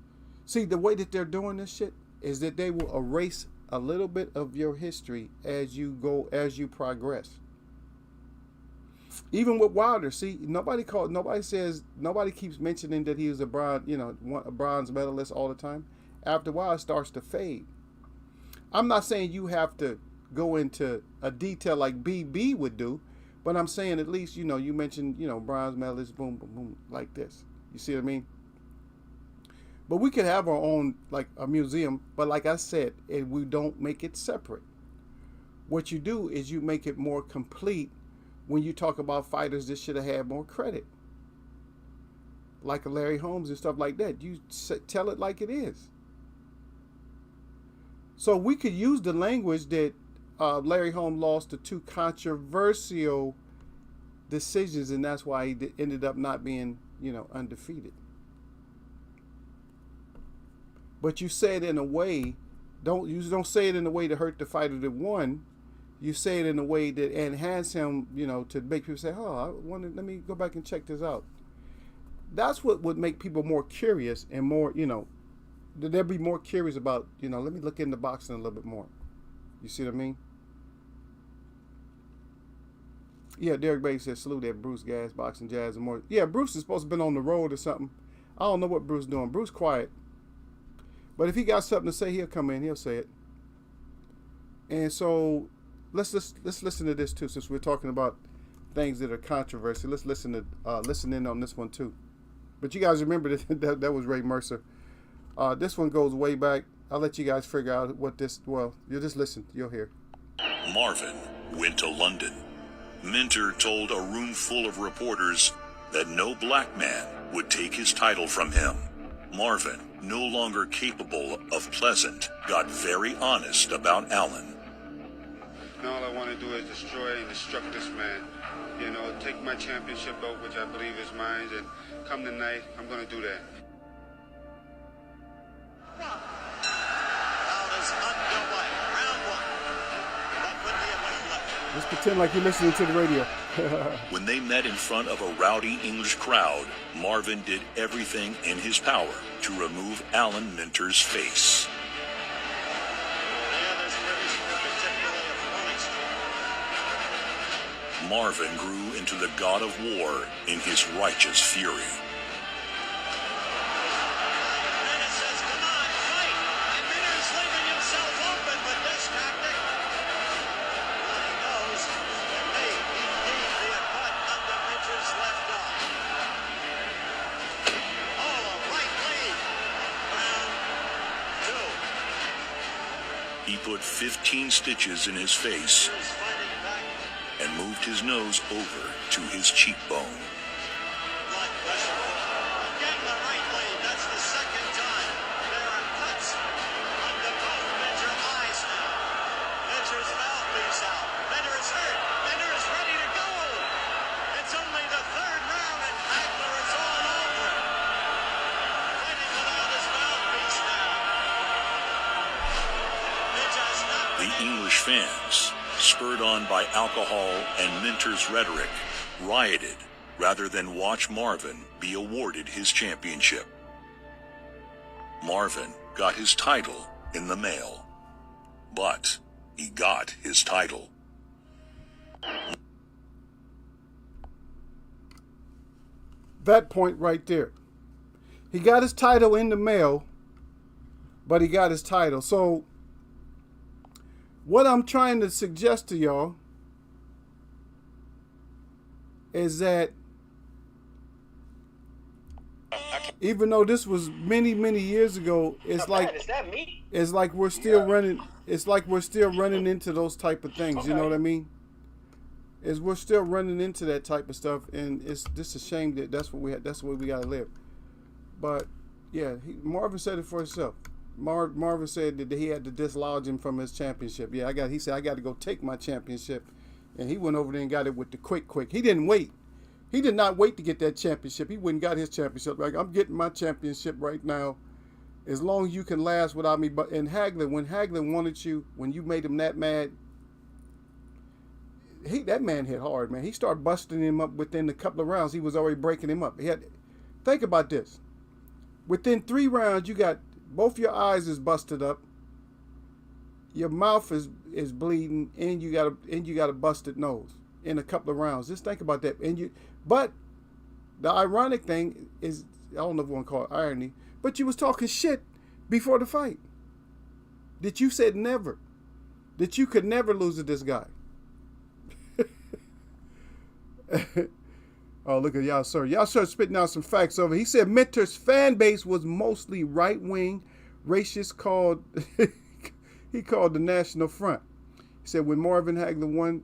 See, the way that they're doing this shit is that they will erase a little bit of your history as you progress. Even with Wilder, see, nobody keeps mentioning that he was a bronze medalist all the time. After a while, it starts to fade. I'm not saying you have to go into a detail like BB would do, but I'm saying at least, you know, you mentioned, you know, bronze medalists, boom, boom, boom, like this. You see what I mean? But we could have our own, like a museum, but like I said, we don't make it separate. What you do is you make it more complete when you talk about fighters that should have had more credit. Like a Larry Holmes and stuff like that. You tell it like it is. So we could use the language that Larry Holmes lost to 2 controversial decisions, and that's why he ended up not being, you know, undefeated. But you say it in a way, you don't say it in a way to hurt the fighter that won. You say it in a way that enhance him, you know, to make people say, oh, let me go back and check this out. That's what would make people more curious and more, you know, they'll be more curious about, you know, let me look into boxing a little bit more. You see what I mean? Yeah, Derek Bates said, salute that Bruce Gas, Boxing Jazz, and more. Yeah, Bruce is supposed to have been on the road or something. I don't know what Bruce doing. Bruce quiet. But if he got something to say, he'll come in. He'll say it. And so let's listen to this too, since we're talking about things that are controversial. Let's listen in on this one too. But you guys remember that was Ray Mercer. This one goes way back. I'll let you guys figure out what this. Well, you'll just listen. You'll hear. Marvin went to London. Minter told a room full of reporters that no black man would take his title from him. Marvin, no longer capable of pleasant, got very honest about Allen. Now all I want to do is destroy and destruct this man. You know, take my championship belt, which I believe is mine, and come tonight, I'm going to do that. Just pretend like you're listening to the radio. When they met in front of a rowdy English crowd, Marvin did everything in his power to remove Alan Minter's face. Marvin grew into the god of war in his righteous fury. He put 15 stitches in his face and moved his nose over to his cheekbone. The English fans, spurred on by alcohol and Minter's rhetoric, rioted rather than watch Marvin be awarded his championship. Marvin got his title in the mail, but he got his title. That point right there. He got his title in the mail, but he got his title. So what I'm trying to suggest to y'all is that even though this was many, many years ago, it's like we're still running. It's like we're still running into those type of things. You know what I mean? We're still running into that type of stuff, and it's just a shame that that's what we had. That's the way we gotta live. But yeah, Marvin said it for himself. Marvin said that he had to dislodge him from his championship. Yeah, he said I got to go take my championship, and he went over there and got it with the quick. He didn't wait. He did not wait to get that championship. He went and got his championship. Like, I'm getting my championship right now, as long as you can last without me. But in Hagler, when Hagler wanted you, when you made him that mad, that man hit hard, man. He started busting him up within a couple of rounds. He was already breaking him up. Think about this. Within 3 rounds, you got both your eyes is busted up, your mouth is bleeding, and you got a busted nose in a couple of rounds. Just think about that. But the ironic thing is, I don't know if you want to call it irony, but you was talking shit before the fight. That you said never. that you could never lose to this guy. Oh, look at y'all, sir. Y'all sir spitting out some facts over. He said Mentor's fan base was mostly right-wing, racist, called he called the National Front. He said when Marvin Hagler won,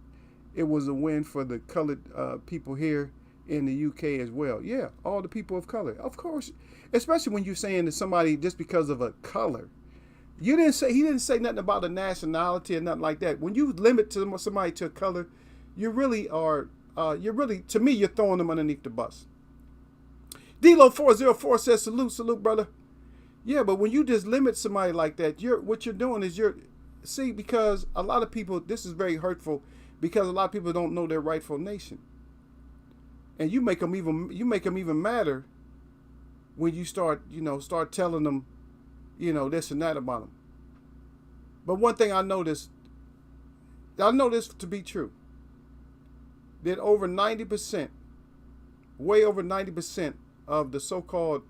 it was a win for the colored people here in the UK as well. Yeah, all the people of color, of course. Especially when you're saying to somebody just because of a color. He didn't say nothing about a nationality or nothing like that. When you limit to somebody to a color, you really are. To me, you're throwing them underneath the bus. D-Lo 404 says, salute, brother. Yeah, but when you just limit somebody like that, what you're doing is because a lot of people, this is very hurtful, because a lot of people don't know their rightful nation. And you make them even madder when you start telling them, this and that about them. But one thing I know this to be true, that over 90%, way over 90% of the so-called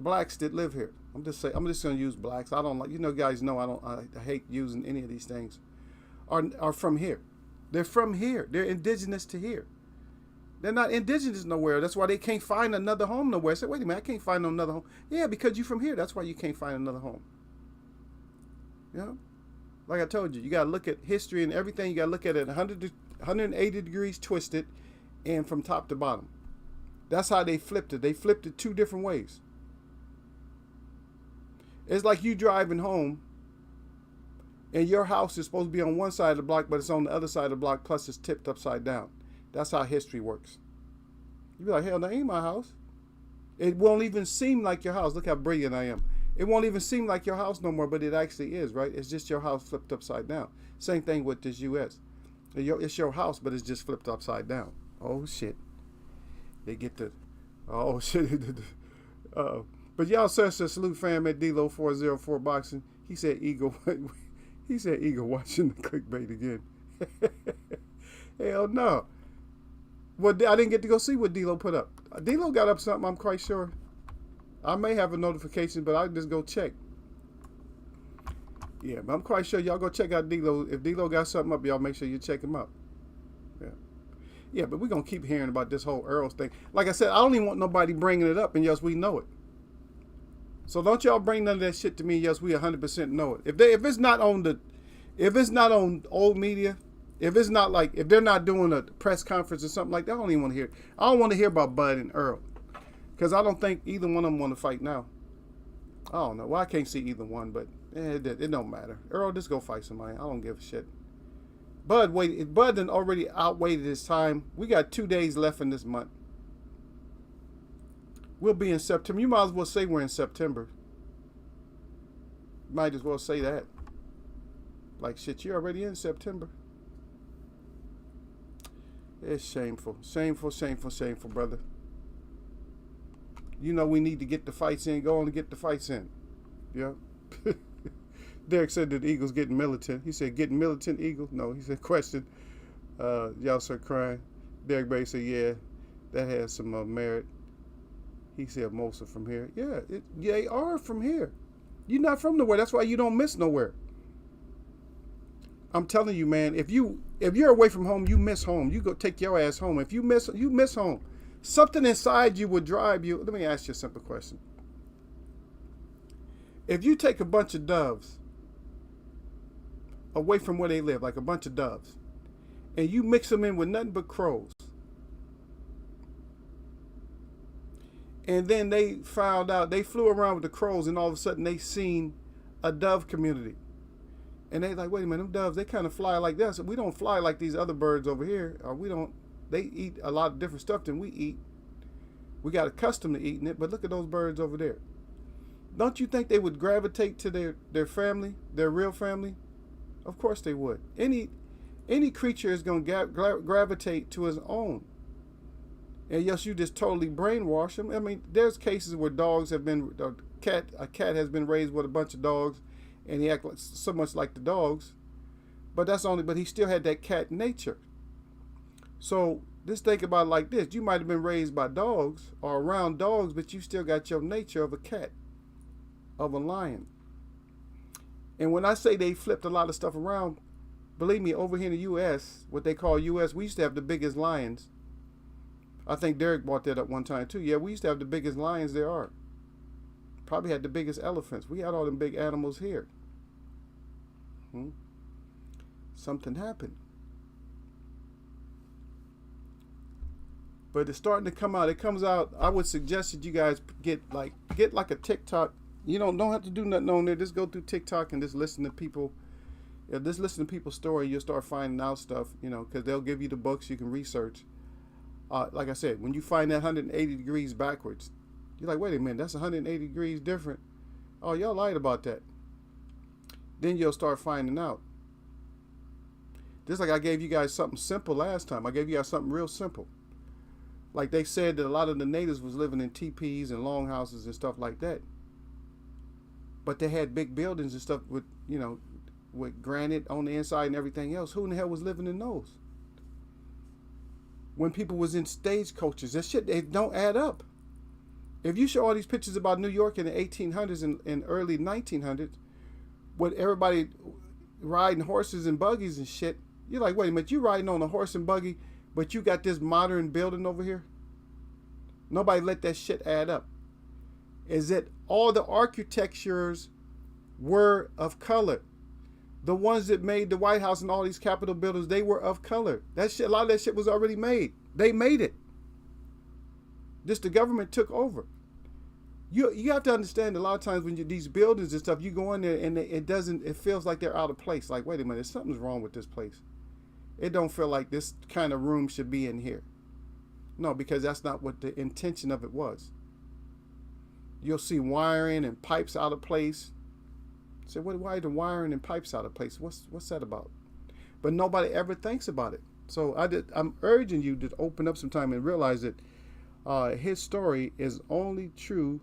blacks that live here, I'm just going to use blacks. I don't like, guys know I hate using any of these things, are from here. They're from here. They're indigenous to here. They're not indigenous nowhere. That's why they can't find another home nowhere. I said, wait a minute, I can't find another home. Yeah, because you're from here. That's why you can't find another home. Like I told you, you got to look at history and everything. You got to look at it 180 degrees twisted and from top to bottom. That's how they flipped it. They flipped it two different ways. It's like you driving home and your house is supposed to be on one side of the block, but it's on the other side of the block, plus it's tipped upside down. That's how history works. You be like, hell, that ain't my house. It won't even seem like your house. Look how brilliant I am. It won't even seem like your house no more, but it actually is, right? It's just your house flipped upside down. Same thing with this U.S. It's your house, but it's just flipped upside down. Oh, shit. They get the... Oh, shit. But y'all says salute fam at D-Lo 404 Boxing. He said Eagle. He said Eagle watching the clickbait again. Hell no. Well, I didn't get to go see what D-Lo put up. D-Lo got up something, I'm quite sure. I may have a notification, but I'll just go check. Yeah, but I'm quite sure y'all go check out D-Lo. If D-Lo got something up, y'all make sure you check him out. Yeah, but we're going to keep hearing about this whole Earls thing. Like I said, I don't even want nobody bringing it up, and yes, we know it. So don't y'all bring none of that shit to me. Yes, we 100% know it. If it's not on old media, if they're not doing a press conference or something like that, I don't even want to hear it. I don't want to hear about Bud and Earl, because I don't think either one of them want to fight now. I don't know. Well, I can't see either one, but it don't matter. Earl, just go fight somebody. I don't give a shit. Bud done already outwaited his time. We got 2 days left in this month. We'll be in September. You might as well say we're in September. Might as well say that. Like, shit, you're already in September. It's shameful. Shameful, brother. You know we need to get the fights in. Go on and get the fights in. Yeah. Derek said that the Eagles getting militant. He said, getting militant, Eagles? No, he said, question. Y'all start crying. Derek Bay said, yeah, that has some merit. He said, most are from here. Yeah, they are from here. You're not from nowhere. That's why you don't miss nowhere. I'm telling you, man, if you're away from home, you miss home. You go take your ass home. If you miss home. Something inside you would drive you. Let me ask you a simple question. If you take a bunch of doves away from where they live, like a bunch of doves, and you mix them in with nothing but crows, and then they found out, they flew around with the crows, and all of a sudden they seen a dove community. And they like, wait a minute, them doves, they kind of fly like that. So we don't fly like these other birds over here. Or they eat a lot of different stuff than we eat. We got accustomed to eating it, but look at those birds over there. Don't you think they would gravitate to their family, their real family? Of course they would. Any creature is going to gravitate to his own. And yes, you just totally brainwash them. I mean, there's cases where dogs have been, a cat has been raised with a bunch of dogs, and he acts so much like the dogs, but he still had that cat nature. So just think about it like this. You might have been raised by dogs or around dogs, but you still got your nature of a cat, of a lion. And when I say they flipped a lot of stuff around, believe me, over here in the U.S., what they call U.S., we used to have the biggest lions. I think Derek brought that up one time too. Yeah, we used to have the biggest lions there are. Probably had the biggest elephants. We had all them big animals here. Something happened. But it's starting to come out. It comes out. I would suggest that you guys get like a TikTok. You don't have to do nothing on there. Just go through TikTok and just listen to people. Just listen to people's story. You'll start finding out stuff. Because they'll give you the books you can research. Like I said, when you find that 180 degrees backwards, you're like, wait a minute, that's 180 degrees different. Oh, y'all lied about that. Then you'll start finding out. Just like I gave you guys something simple last time. I gave you guys something real simple. Like they said that a lot of the natives was living in teepees and longhouses and stuff like that. But they had big buildings and stuff with granite on the inside and everything else. Who in the hell was living in those? When people was in stagecoaches, that shit, they don't add up. If you show all these pictures about New York in the 1800s and early 1900s, with everybody riding horses and buggies and shit, you're like, wait a minute, you riding on a horse and buggy, but you got this modern building over here? Nobody let that shit add up. Is that all the architectures were of color? The ones that made the White House and all these Capitol buildings, they were of color. That shit, a lot of that shit was already made. They made it. Just the government took over. You have to understand a lot of times when these buildings and stuff, you go in there and it feels like they're out of place. Like, wait a minute, something's wrong with this place. It don't feel like this kind of room should be in here. No, because that's not what the intention of it was. You'll see wiring and pipes out of place. Say, why are the wiring and pipes out of place? What's that about? But nobody ever thinks about it. So I'm urging you to open up some time and realize that his story is only true,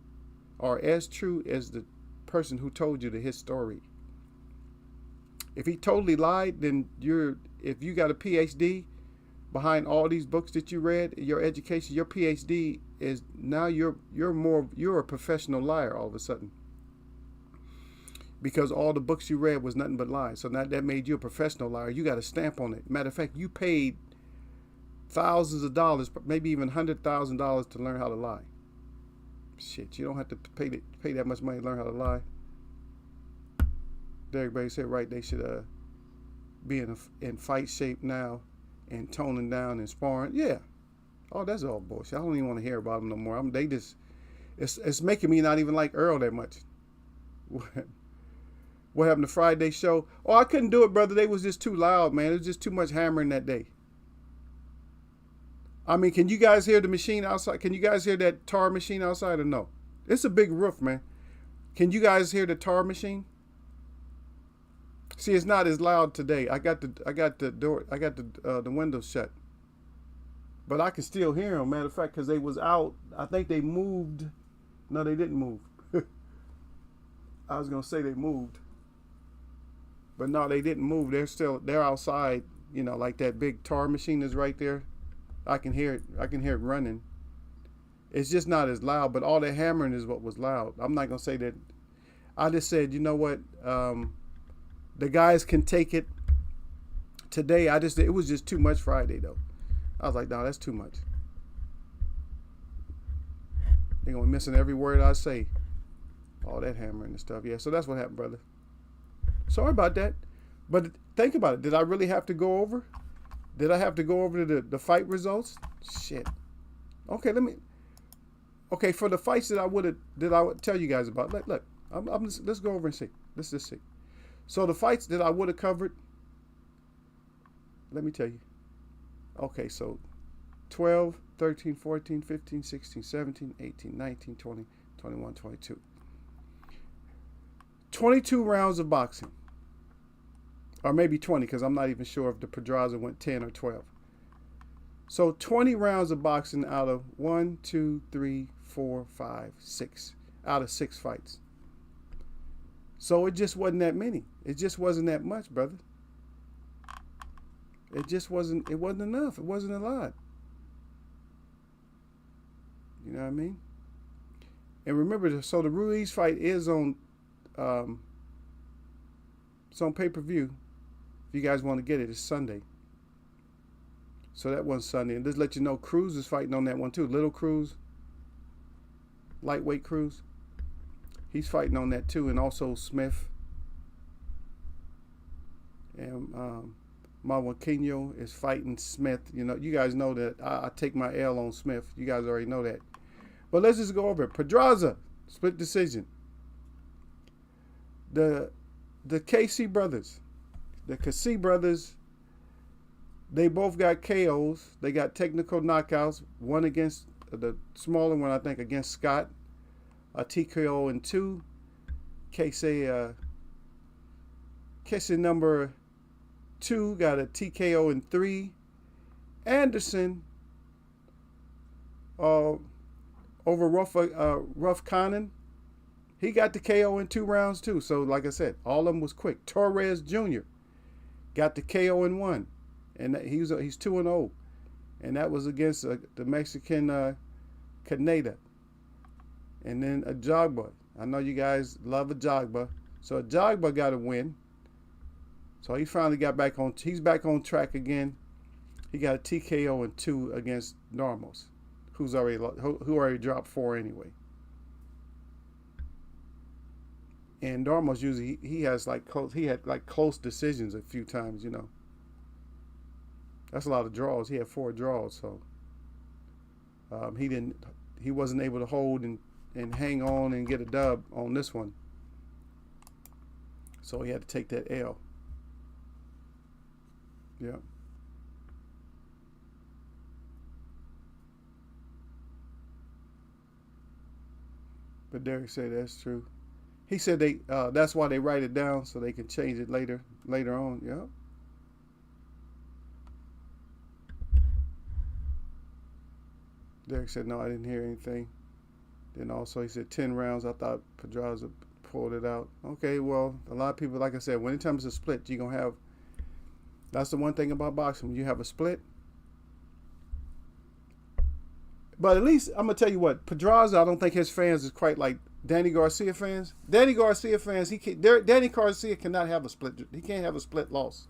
or as true as the person who told you his story. If he totally lied, then if you got a PhD behind all these books that you read, your education, your PhD is now you're a professional liar all of a sudden. Because all the books you read was nothing but lies. So now that made you a professional liar. You got a stamp on it. Matter of fact, you paid thousands of dollars, maybe even $100,000 to learn how to lie. Shit, you don't have to pay that much money to learn how to lie. Derek Bay said, right, they should be in fight shape now and toning down and sparring. Yeah. Oh, that's all bullshit. I don't even want to hear about them no more. It's making me not even like Earl that much. What happened to Friday's show? Oh, I couldn't do it, brother. They was just too loud, man. It was just too much hammering that day. I mean, can you guys hear the machine outside? Can you guys hear that tar machine outside or no? It's a big roof, man. Can you guys hear the tar machine? See, it's not as loud today. I got the windows shut. But I can still hear them. Matter of fact, because they was out. I think they moved. No, they didn't move. I was going to say they moved. But no, they didn't move. They're outside, like that big tar machine is right there. I can hear it. I can hear it running. It's just not as loud, but all that hammering is what was loud. I'm not going to say that. I just said, you know what? The guys can take it. Today, it was just too much Friday, though. I was like, no, that's too much. They're going to be missing every word I say. All that hammering and stuff. Yeah, so that's what happened, brother. Sorry about that. But think about it. Did I really have to go over? Did I have to go over to the fight results? Shit. Okay, for the fights that I would tell you guys about. Look, let's go over and see. Let's just see. So the fights that I would have covered, let me tell you. Okay, so 12, 13, 14, 15, 16, 17, 18, 19, 20, 21, 22. 22 rounds of boxing. Or maybe 20, because I'm not even sure if the Pedraza went 10 or 12. So 20 rounds of boxing out of 1, 2, 3, 4, 5, 6. Out of 6 fights. So it just wasn't that many. It just wasn't that much, brother. It wasn't enough. It wasn't a lot. You know what I mean? And remember, so the Ruiz fight is on It's on pay-per-view. If you guys want to get it, it's Sunday. So that one's Sunday. And just let you know, Cruz is fighting on that one too. Little Cruz, lightweight Cruz. He's fighting on that too. And also Smith. And Mawakinho is fighting Smith. You know, you guys know that I take my L on Smith. You guys already know that. But let's just go over it. Pedraza, split decision. The KC brothers, the Kasi brothers, they both got KOs. They got technical knockouts. One against the smaller one, I think, against Scott. A TKO in 2. KC number 2 got a TKO in 3. Anderson over Rough Conan. He got the KO in 2 rounds too. So like I said, all of them was quick. Torres Jr. got the KO in 1. And he's 2-0. And that was against the Mexican Canada. And then Ajagba. I know you guys love Ajagba. So Ajagba got a win. So he finally got back on. He's back on track again. He got a TKO in 2 against Normos, who already dropped 4 anyway. And Normos usually he had close decisions a few times. You know, that's a lot of draws. He had 4 draws, so he wasn't able to hold and hang on and get a dub on this one. So he had to take that L. Yeah. But Derek said that's true. He said that's why they write it down so they can change it later on. Yeah. Derek said no, I didn't hear anything. Then also he said 10 rounds. I thought Pedraza pulled it out. Okay, well, a lot of people, like I said, when it comes to split, you're gonna have. That's the one thing about boxing. When you have a split. But at least, I'm going to tell you what, Pedraza, I don't think his fans is quite like Danny Garcia fans. Danny Garcia fans, Danny Garcia cannot have a split. He can't have a split loss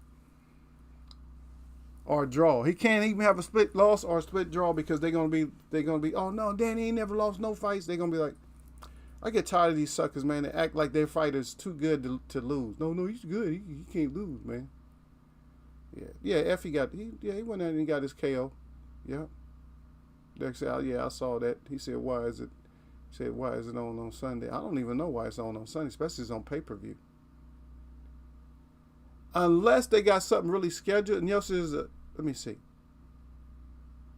or a draw. He can't even have a split loss or a split draw because they're gonna be, oh no, Danny ain't never lost no fights. They're gonna be like, I get tired of these suckers, man. They act like their fighter's too good to lose. No, he's good. He can't lose, man. Yeah. He went in and he got his KO. Yeah. Derek said, I saw that. He said, why is it on Sunday? I don't even know why it's on Sunday, especially it's on pay-per-view. Unless they got something really scheduled. And Yossi is, let me see.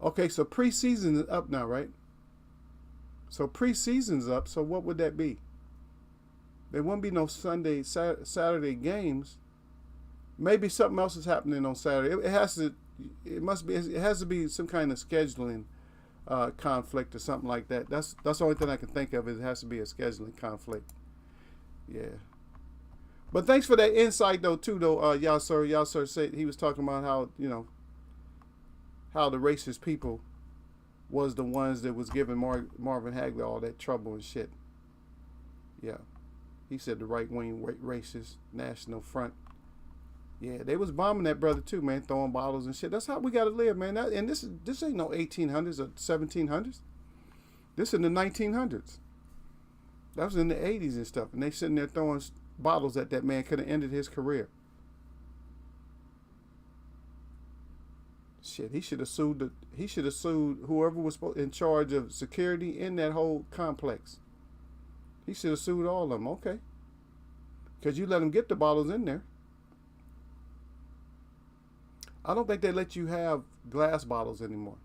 Okay, so preseason is up now, right? So preseason's up, so what would that be? There won't be no Saturday games. Maybe something else is happening on Saturday. It has to be some kind of scheduling conflict or something like that. That's the only thing I can think of. Is it has to be a scheduling conflict. Yeah. But thanks for that insight though too though. Y'all sir said he was talking about how, you know, how the racist people was the ones that was giving Marvin Hagler all that trouble and shit. Yeah. He said the right wing racist National Front. Yeah, they was bombing that brother too, man, throwing bottles and shit. That's how we gotta live, man. And this ain't no 1800s or 1700s. This in the 1900s. That was in the 80s and stuff, and they sitting there throwing bottles at that man. Could have ended his career. Shit, he should have sued whoever was in charge of security in that whole complex. He should have sued all of them. Okay, because you let them get the bottles in there. I don't think they let you have glass bottles anymore.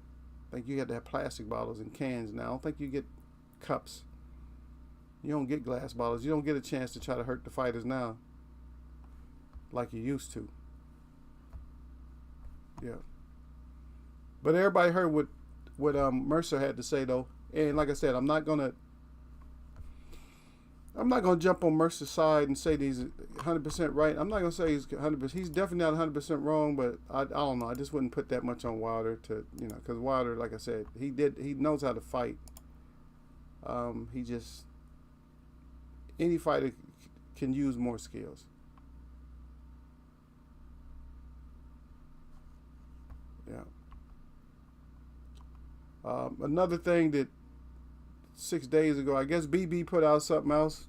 I think you have to have plastic bottles and cans now. I don't think you get cups. You don't get glass bottles. You don't get a chance to try to hurt the fighters now like you used to. Yeah. But everybody heard what Mercer had to say though. And like I said, I'm not gonna jump on Mercer's side and say that he's 100% right. I'm not gonna say he's 100%. He's definitely not 100% wrong, but I don't know. I just wouldn't put that much on Wilder to, you know, because Wilder, like I said, he knows how to fight. Any fighter can use more skills. Yeah. Another thing that 6 days ago, I guess BB put out something else,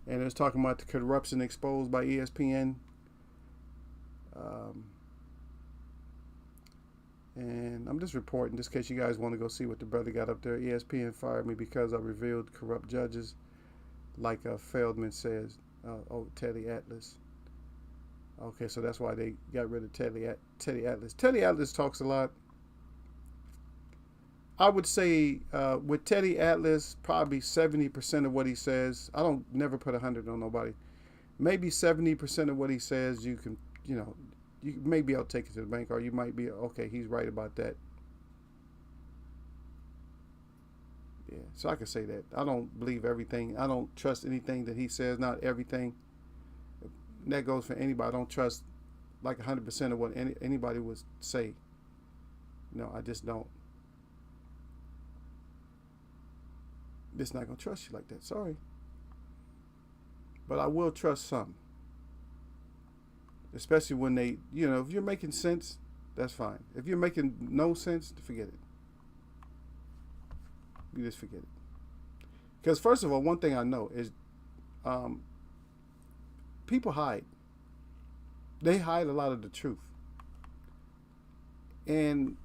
and it was talking about the corruption exposed by ESPN. And I'm just reporting, just in case you guys want to go see what the brother got up there. ESPN fired me because I revealed corrupt judges, like Feldman says. Teddy Atlas. Okay, so that's why they got rid of Teddy Atlas. Teddy Atlas talks a lot. I would say with Teddy Atlas, probably 70% of what he says. I don't never put 100 on nobody. Maybe 70% of what he says, you can, you maybe I'll take it to the bank, or you might be okay. He's right about that. Yeah, so I can say that. I don't believe everything. I don't trust anything that he says. Not everything. That goes for anybody. I don't trust like 100% of what anybody would say. No, I just don't. Just not gonna trust you like that. Sorry. But I will trust some. Especially when they, if you're making sense, that's fine. If you're making no sense, forget it. You just forget it. Because first of all, one thing I know is people hide. They hide a lot of the truth. And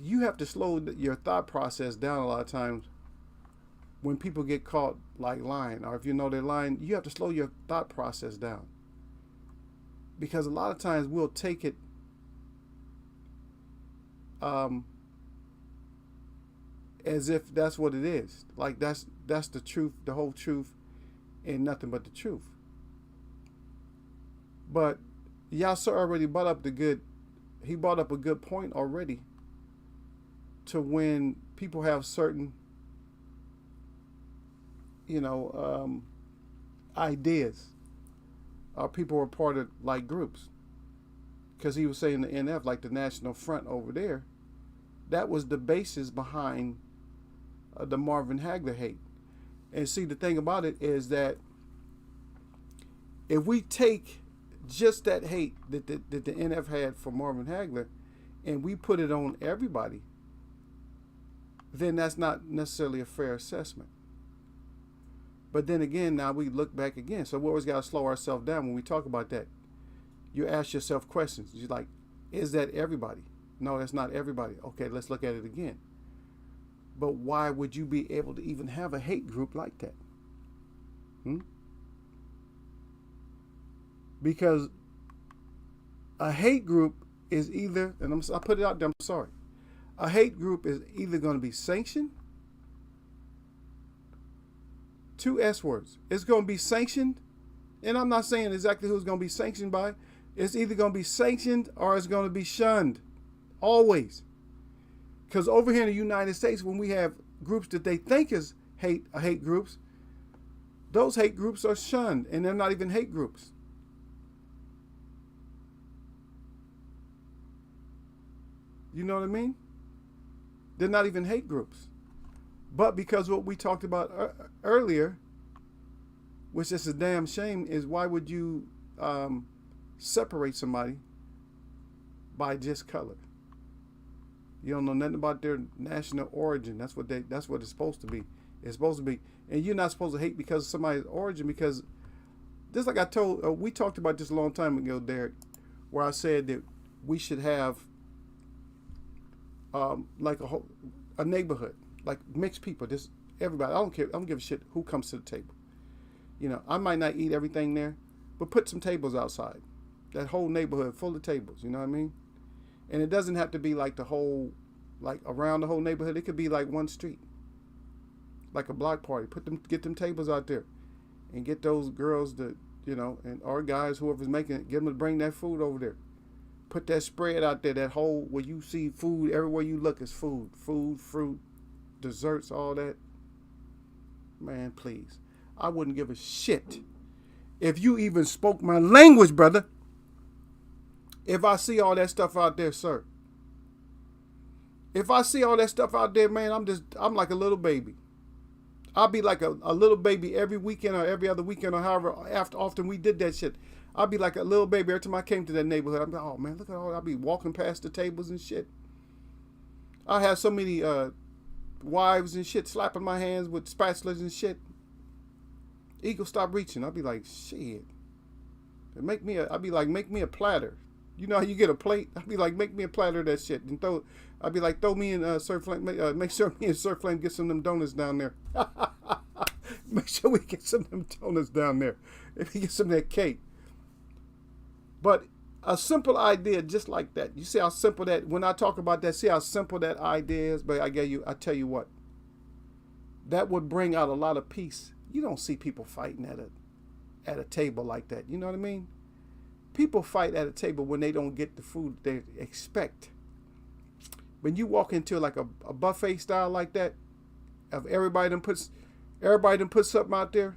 you have to slow your thought process down a lot of times when people get caught like lying, or if you know they're lying, you have to slow your thought process down. Because a lot of times we'll take it as if that's what it is. Like that's the truth, the whole truth, and nothing but the truth. But Yasser already brought up he brought up a good point already, to when people have certain ideas, or people are part of like groups. Because he was saying the NF, like the National Front over there, that was the basis behind the Marvin Hagler hate. And see, the thing about it is that if we take just that hate that the NF had for Marvin Hagler and we put it on everybody, then that's not necessarily a fair assessment. But then again, now we look back again. So we always got to slow ourselves down when we talk about that. You ask yourself questions. You're like, is that everybody? No, that's not everybody. Okay, let's look at it again. But why would you be able to even have a hate group like that? Because a hate group is either, and I put it out there, I'm sorry. A hate group is either going to be sanctioned. 2 S words. It's going to be sanctioned, and I'm not saying exactly who it's going to be sanctioned by. It's either going to be sanctioned or it's going to be shunned. Always. Because over here in the United States, when we have groups that they think is hate groups, those hate groups are shunned, and they're not even hate groups. You know what I mean? They're not even hate groups. But because what we talked about earlier, which is a damn shame, is why would you separate somebody by just color? You don't know nothing about their national origin. That's what it's supposed to be. It's supposed to be, and you're not supposed to hate because of somebody's origin. Because just like I told, we talked about this a long time ago, Derek, where I said that we should have like a neighborhood. Like mixed people, just everybody. I don't care. I don't give a shit who comes to the table. I might not eat everything there, but put some tables outside. That whole neighborhood full of tables. You know what I mean? And it doesn't have to be like like around the whole neighborhood. It could be like one street, like a block party. Get them tables out there, and get those girls that and or guys, whoever's making it, get them to bring that food over there. Put that spread out there. That whole where you see food everywhere you look is food, fruit. Desserts, all that. Man, please. I wouldn't give a shit if you even spoke my language, brother. If I see all that stuff out there, sir. If I see all that stuff out there, man, I'm like a little baby. I'll be like a little baby every weekend or every other weekend or however often we did that shit. I'll be like a little baby every time I came to that neighborhood. I'm like, oh man, look at all. I'll be walking past the tables and shit. I have so many wives and shit slapping my hands with spatulas and shit. Eagle, stop reaching. I'll be like, shit. I'll be like, make me a platter. You know how you get a plate? I'll be like, make me a platter of that shit. And I'll be like, throw me and Sir Flame, make sure me and Sir Flame get some of them donuts down there. Make sure we get some of them donuts down there. If we get some of that cake. But a simple idea just like that. You see how simple that, when I talk about that, see how simple that idea is? But I tell you what, that would bring out a lot of peace. You don't see people fighting at a table like that. You know what I mean? People fight at a table when they don't get the food they expect. When you walk into like a buffet style like that, of everybody done puts something out there,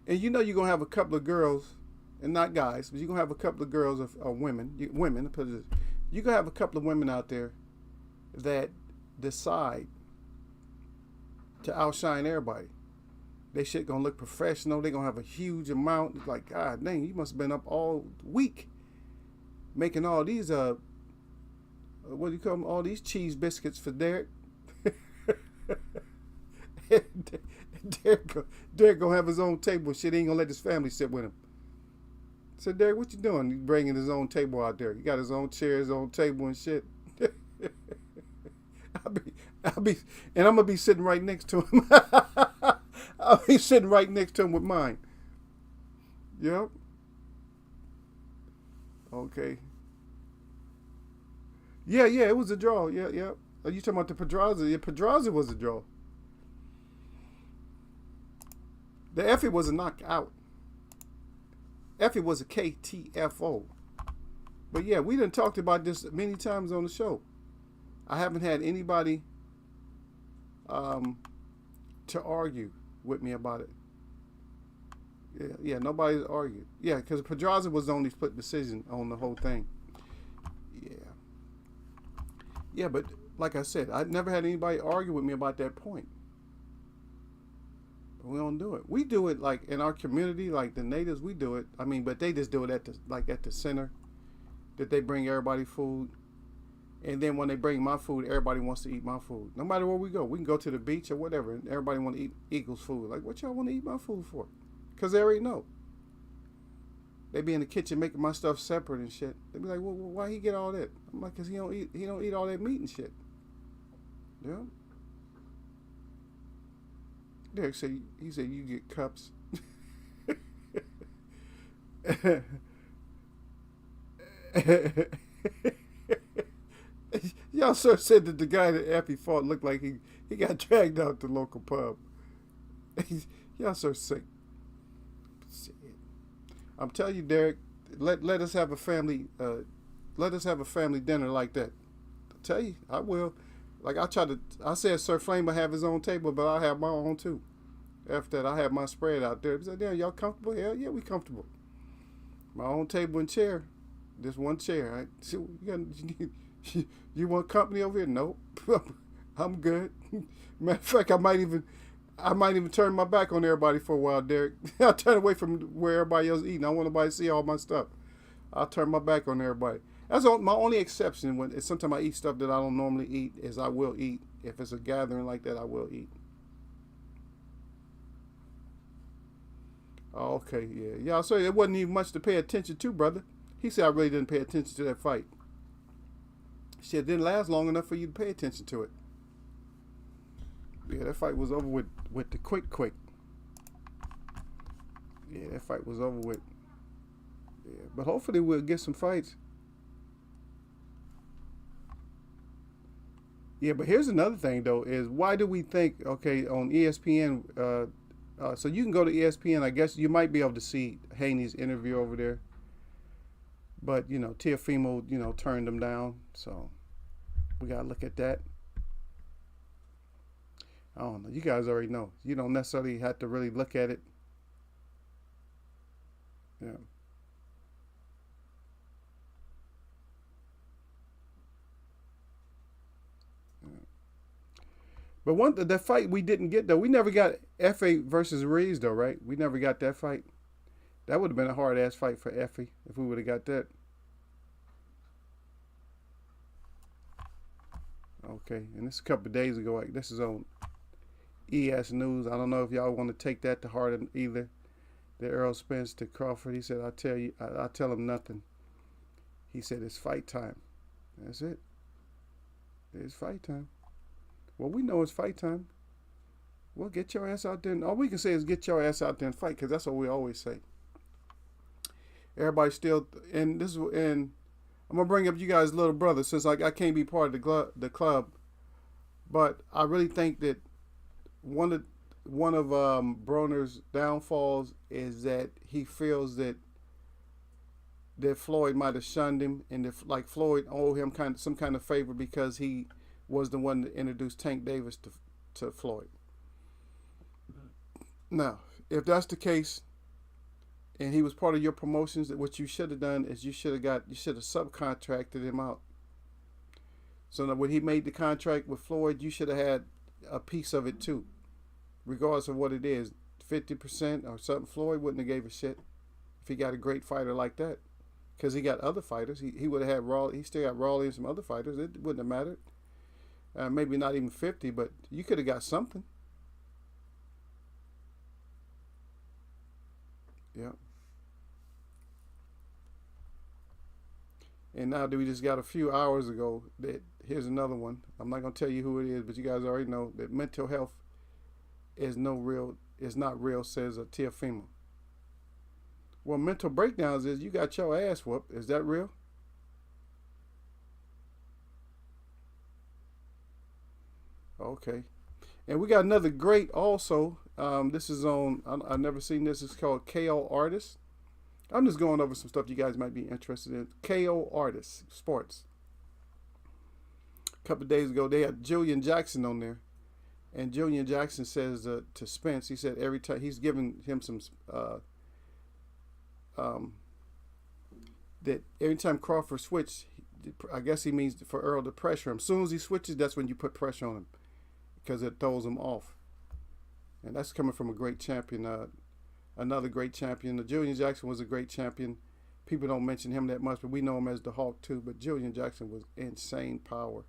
and you know you're gonna have a couple of girls, and not guys, but you're gonna have a couple of girls or women. You're gonna have a couple of women out there that decide to outshine everybody. They shit gonna look professional. They gonna have a huge amount. It's like, God dang, you must have been up all week making all these what do you call them? All these cheese biscuits for Derek. Derek gonna have his own table. Shit, he ain't gonna let his family sit with him. So Derek, what you doing? He's bringing his own table out there. He got his own chair, his own table and shit. I'll be, and I'm gonna be sitting right next to him. I'll be sitting right next to him with mine. Yep. Okay. Yeah, it was a draw. Yeah. Are you talking about the Pedraza? Yeah, Pedraza was a draw. The Effie was a knockout. Effie was a KTFO. But yeah, we done talked about this many times on the show. I haven't had anybody to argue with me about it. Yeah, nobody's argued. Yeah, because Pedraza was the only split decision on the whole thing. Yeah, but like I said, I never had anybody argue with me about that point. But we don't do it. We do it like in our community, like the natives, we do it. I mean, but they just do it at the center, that they bring everybody food. And then when they bring my food, everybody wants to eat my food. No matter where we go. We can go to the beach or whatever, and everybody want to eat Eagles food. Like, what y'all want to eat my food for? Because they already know. They be in the kitchen making my stuff separate and shit. They be like, well, why he get all that? I'm like, because he don't eat all that meat and shit. Yeah. Derek said, he said, you get cups. Y'all sir said that the guy that Effie fought looked like he got dragged out the local pub. Y'all so sick. I'm telling you, Derek, let us have a family dinner like that. I tell you, I will. Like I said Sir Flame will have his own table, but I'll have my own too. After that, I have my spread out there. He said, damn, y'all comfortable? Hell yeah, we comfortable. My own table and chair. Just one chair. Right? So you want company over here? Nope. I'm good. Matter of fact, I might even turn my back on everybody for a while, Derek. I'll turn away from where everybody else eating. I want nobody to see all my stuff. I'll turn my back on everybody. That's my only exception when sometimes I eat stuff that I don't normally eat is I will eat. If it's a gathering like that, I will eat. Oh, okay, yeah. Yeah, so it wasn't even much to pay attention to, brother. He said I really didn't pay attention to that fight. Shit, it didn't last long enough for you to pay attention to it. Yeah, that fight was over with the quick. Yeah, that fight was over with. Yeah, but hopefully we'll get some fights. Yeah, but here's another thing though: is why do we think on ESPN? So you can go to ESPN. I guess you might be able to see Haney's interview over there. But Teofimo, turned them down. So we gotta look at that. I don't know. You guys already know. You don't necessarily have to really look at it. Yeah. But that fight we didn't get though. We never got FA versus Reeves though, right? We never got that fight. That would have been a hard ass fight for Effie if we would have got that. Okay, and this is a couple of days ago. Like, this is on ES News. I don't know if y'all want to take that to heart either. The Errol Spence to Crawford. He said, "I tell you, I tell him nothing." He said, "It's fight time." That's it. It's fight time. Well, we know it's fight time. Well, get your ass out there. And all we can say is get your ass out there and fight, because that's what we always say. Everybody still, and I'm gonna bring up you guys' little brother, since I can't be part of the club, but I really think that one of Broner's downfalls is that he feels that Floyd might have shunned him, and if like Floyd owed him some kind of favor because he was the one that introduced Tank Davis to Floyd. Now, if that's the case, and he was part of your promotions, what you should have done is you should have subcontracted him out. So now when he made the contract with Floyd, you should have had a piece of it too, regardless of what it is, 50% or something. Floyd wouldn't have gave a shit if he got a great fighter like that, because he got other fighters. He would have had Raleigh. He still got Raleigh and some other fighters. It wouldn't have mattered. Maybe not even 50, but you could have got something. Yeah. And now that we just got a few hours ago, that here's another one. I'm not gonna tell you who it is, but you guys already know that mental health is not real, says Teofimo. Well, mental breakdowns is you got your ass whooped. Is that real? Okay. And we got another great also. This is on, I've never seen this. It's called KO Artists. I'm just going over some stuff you guys might be interested in. KO Artists, sports. A couple of days ago, they had Julian Jackson on there. And Julian Jackson says to Spence, he said every time, he's giving him some, that every time Crawford switched, I guess he means for Earl to pressure him. As soon as he switches, that's when you put pressure on him, because it throws him off. And that's coming from a great champion, another great champion. Julian Jackson was a great champion. People don't mention him that much, but we know him as the Hawk too. But Julian Jackson was insane power.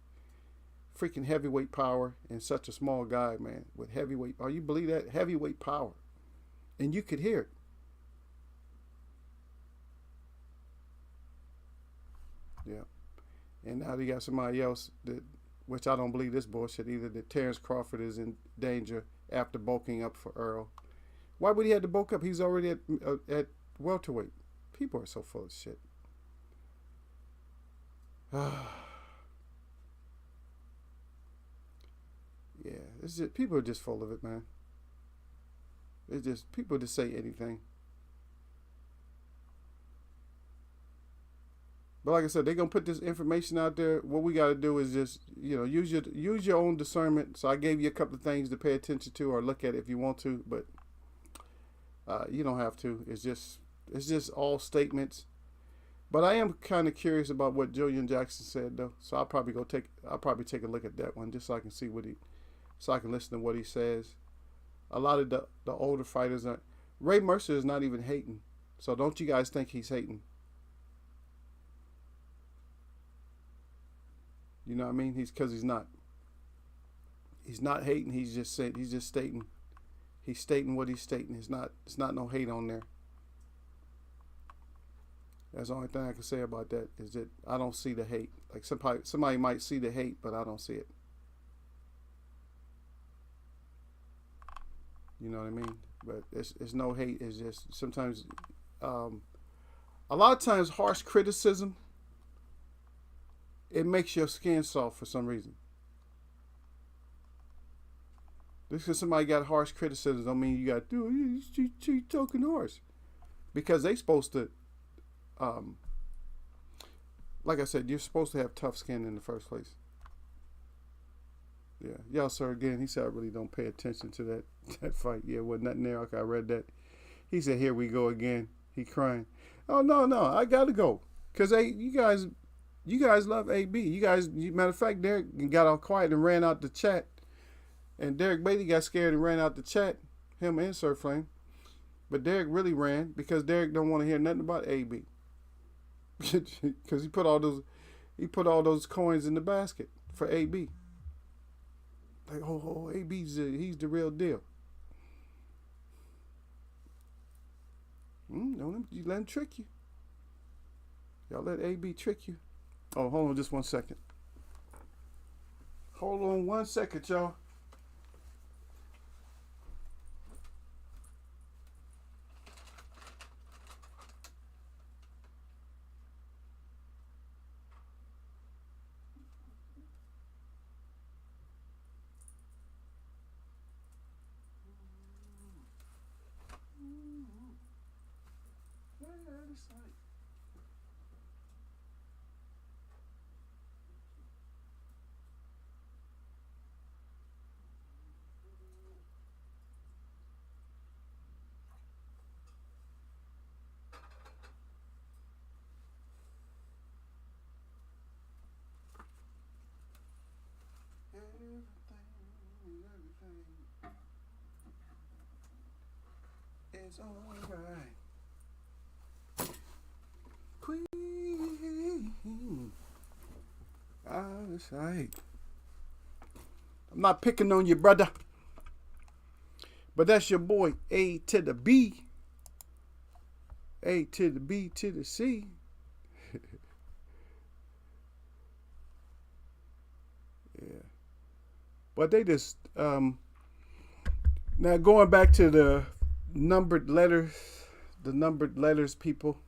Freaking heavyweight power, and such a small guy, man, with heavyweight. Oh, you believe that? Heavyweight power. And you could hear it. Yeah. And now they got somebody else that, which I don't believe this bullshit either, that Terrence Crawford is in danger after bulking up for Earl. Why would he have to bulk up? He's already at welterweight. People are so full of shit. Yeah, it's just, people are just full of it, man. It's just, people just say anything. But like I said, they're gonna put this information out there. What we gotta do is just, use your own discernment. So I gave you a couple of things to pay attention to or look at if you want to, but you don't have to. It's just all statements. But I am kind of curious about what Julian Jackson said though. So I'll probably take a look at that one just so I can see so I can listen to what he says. A lot of the older fighters are. Ray Mercer is not even hating. So don't you guys think he's hating? You know what I mean? Because he's not. He's not hating. He's just stating. He's stating what he's stating. It's not no hate on there. That's the only thing I can say about that, is that I don't see the hate. Like somebody might see the hate, but I don't see it. You know what I mean? But it's no hate. It's just sometimes, a lot of times, harsh criticism, it makes your skin soft for some reason. Just because somebody got harsh criticism don't mean you got to do it. You talking harsh. Because they supposed to, like I said, you're supposed to have tough skin in the first place. Yeah. Y'all, sir, again, he said I really don't pay attention to that fight. Yeah, wasn't nothing there. Okay, I read that. He said, here we go again. He crying. Oh, no, I got to go. Because you guys love AB. You guys, matter of fact, Derek got all quiet and ran out the chat. And Derek Beatty got scared and ran out the chat. Him and Sir Flame. But Derek really ran because Derek don't want to hear nothing about AB. Because he put all those coins in the basket for AB. Like, AB's he's the real deal. Don't you let him trick you. Y'all let AB trick you. Oh, hold on just 1 second. Hold on 1 second, y'all. Everything is alright. Queen, out of sight. I'm not picking on you, brother. But that's your boy, A to the B. A to the B to the C. Yeah. But they just, now going back to the numbered letters people.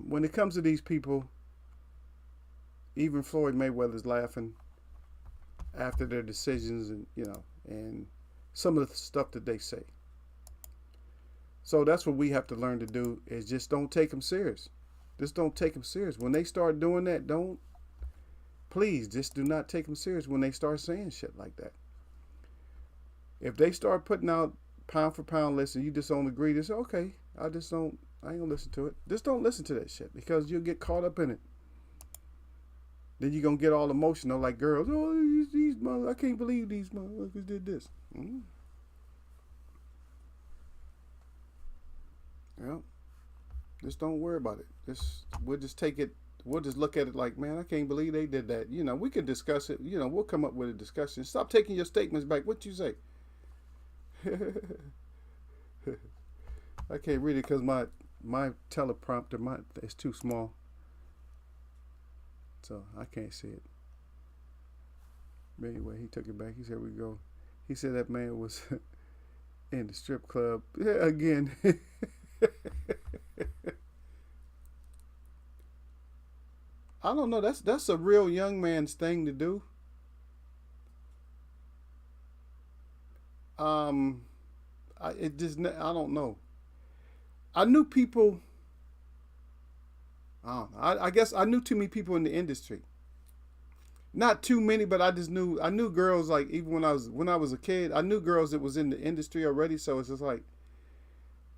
When it comes to these people, even Floyd Mayweather's laughing after their decisions and, and some of the stuff that they say. So that's what we have to learn to do is just don't take them serious. Just don't take them serious. When they start doing that, please just do not take them serious when they start saying shit like that. If they start putting out pound for pound lists and you just don't agree, just say, okay, I ain't gonna listen to it. Just don't listen to that shit because you'll get caught up in it. Then you're gonna get all emotional like girls. Oh, these I can't believe these motherfuckers did this. Yeah. Just don't worry about it. We'll just take it. We'll just look at it like, man, I can't believe they did that. We can discuss it. We'll come up with a discussion. Stop taking your statements back. What you say? I can't read it because my teleprompter is too small, so I can't see it. But anyway, he took it back. He said, "We go." He said that man was in the strip club again. I don't know. That's a real young man's thing to do. I don't know. I knew people. I guess I knew too many people in the industry. Not too many, but I knew girls like even when I was a kid, I knew girls that was in the industry already. So it's just like,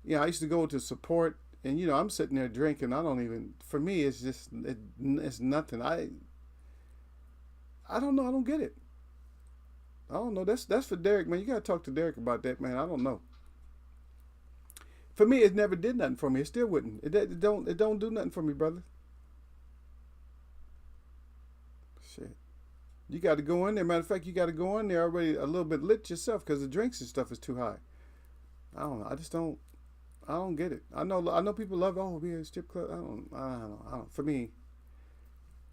I used to go to support, and I'm sitting there drinking. For me, it's just it's nothing. I don't know. I don't get it. I don't know. That's for Derek, man. You gotta talk to Derek about that, man. I don't know. For me, it never did nothing for me. It still wouldn't. It don't do nothing for me, brother. Shit. You got to go in there. Matter of fact, you got to go in there already a little bit lit yourself because the drinks and stuff is too high. I don't know. I don't get it. I know people love, be a strip club. I don't. For me,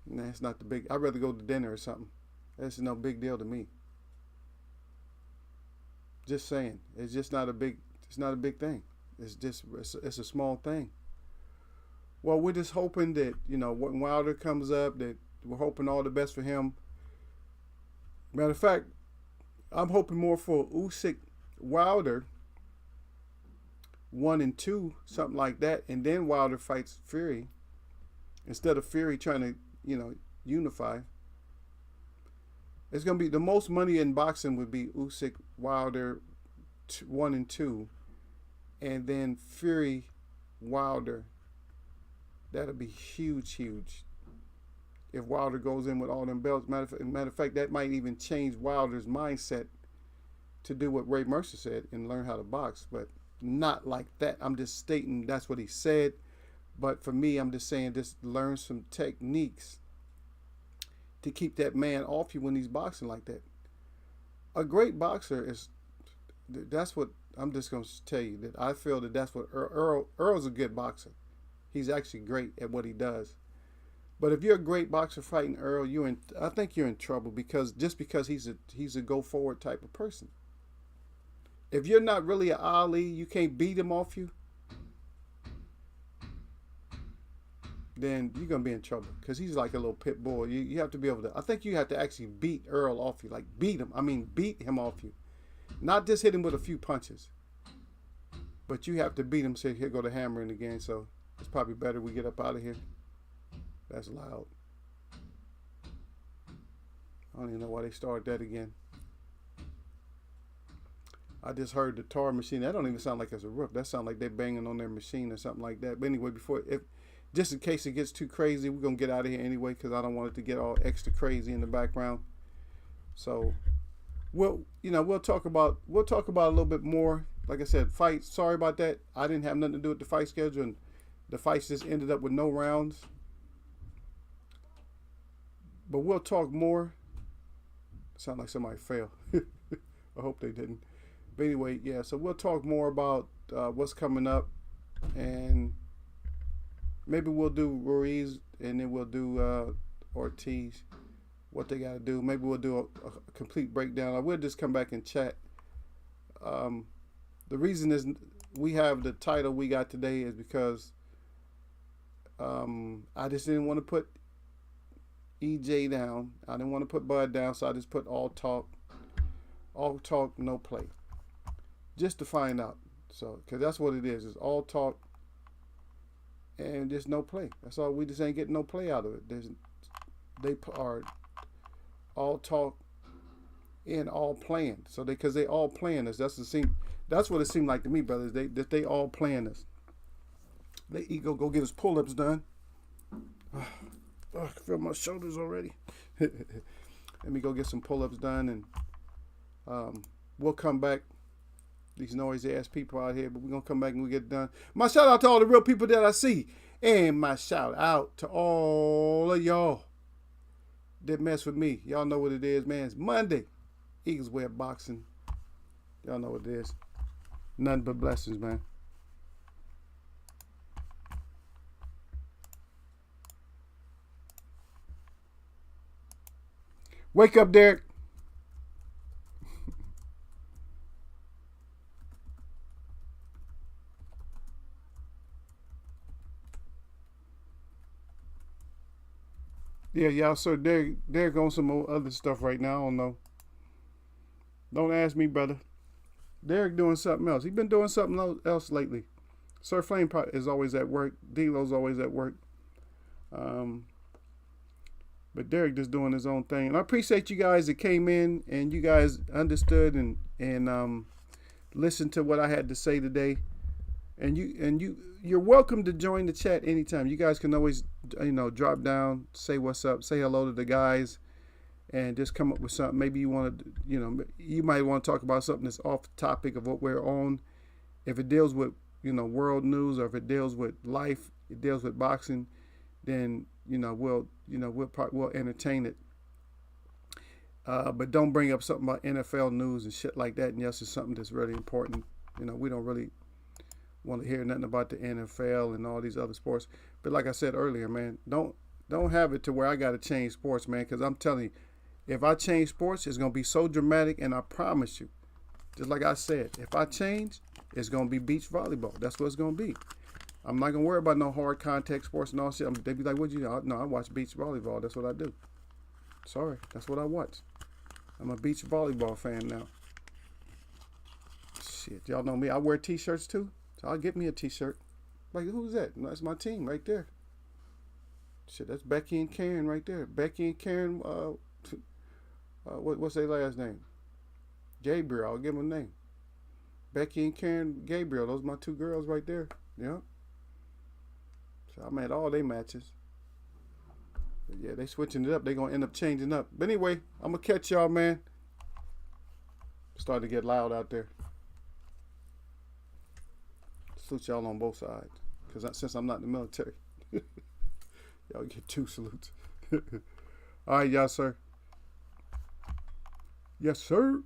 it's not the big. I'd rather go to dinner or something. That's no big deal to me. Just saying. It's just not a big. It's not a big thing. It's a small thing. Well, we're just hoping that, when Wilder comes up, that we're hoping all the best for him. Matter of fact, I'm hoping more for Usyk Wilder 1 and 2, something like that, and then Wilder fights Fury instead of Fury trying to, unify. It's gonna be the most money in boxing would be Usyk Wilder 1 and 2. And then Fury, Wilder. That'll be huge. If Wilder goes in with all them belts. Matter of fact, that might even change Wilder's mindset to do what Ray Mercer said and learn how to box, but not like that. I'm just stating that's what he said. But for me, I'm just saying just learn some techniques to keep that man off you when he's boxing like that. A great boxer is, that's what I'm just going to tell you, that I feel that that's what Earl's a good boxer. He's actually great at what he does. But if you're a great boxer fighting Earl, I think you're in trouble, because he's a go forward type of person. If you're not really an Ali, you can't beat him off you, then you're going to be in trouble, because he's like a little pit bull. You have to be able to, I think you have to actually beat Earl off you, like beat him off you. Not just hit him with a few punches, but you have to beat him. So here go the hammering again, so it's probably better we get up out of here. That's loud. I don't even know why they started that again. I just heard the tar machine. That don't even sound like it's a roof. That sounds like they're banging on their machine or something like that. But anyway, just in case it gets too crazy, we're gonna get out of here anyway, because I don't want it to get all extra crazy in the background. So we'll talk about a little bit more. Like I said, fights. Sorry about that. I didn't have nothing to do with the fight schedule, and the fights just ended up with no rounds. But we'll talk more. Sound like somebody fell. I hope they didn't. But anyway, yeah. So we'll talk more about what's coming up, and maybe we'll do Ruiz, and then we'll do Ortiz, what they got to do. Maybe we'll do a complete breakdown. I will just come back and chat. The reason is we have the title we got today is because I just didn't want to put EJ down. I didn't want to put Bud down, so I just put all talk, no play, just to find out. So, because that's what it is. It's all talk and just no play. That's all. We just ain't getting no play out of it. They are all talk and all playing. So because they all playing us. That's what it seemed like to me, brothers. They all playing us. They go get his pull-ups done. I feel my shoulders already. Let me go get some pull-ups done, and we'll come back. These noisy ass people out here, but we're gonna come back and we'll get it done. My shout out to all the real people that I see, and my shout out to all of y'all that mess with me. Y'all know what it is, man. It's Monday. Eagles Way of Boxing. Y'all know what it is. Nothing but blessings, man. Wake up, Derek. Yeah, y'all, sir. Derek on some more other stuff right now. I don't know. Don't ask me, brother. Derek doing something else. He been doing something else lately. Sir Flame is always at work. D-Lo's always at work. But Derek just doing his own thing. And I appreciate you guys that came in and you guys understood and listened to what I had to say today. And you're welcome to join the chat anytime. You guys can always drop down, say what's up, say hello to the guys, and just come up with something. Maybe you want to, you might want to talk about something that's off topic of what we're on. If it deals with, world news, or if it deals with life, it deals with boxing, then we'll entertain it. But don't bring up something about NFL news and shit like that. And yes, it's something that's really important. We don't really want to hear nothing about the NFL and all these other sports. But like I said earlier, man, don't have it to where I got to change sports, man. Because I'm telling you, if I change sports, it's gonna be so dramatic. And I promise you, just like I said, if I change, it's gonna be beach volleyball. That's what it's gonna be. I'm not gonna worry about no hard contact sports and all shit. They be like, "What you know?" No, I watch beach volleyball. That's what I do. Sorry, that's what I watch. I'm a beach volleyball fan now. Shit, y'all know me. I wear t-shirts too, so I'll get me a t-shirt. Like, who's that? No, that's my team right there. Shit, that's Becky and Karen right there. Becky and Karen. What's their last name? Gabriel. I'll give them a name. Becky and Karen Gabriel. Those are my two girls right there. Yeah. So I'm at all their matches. But yeah, they switching it up. They gonna end up changing up. But anyway, I'm gonna catch y'all, man. Starting to get loud out there. Salute y'all on both sides. Because since I'm not in the military, y'all get 2 salutes. All right, y'all, sir. Yes, sir.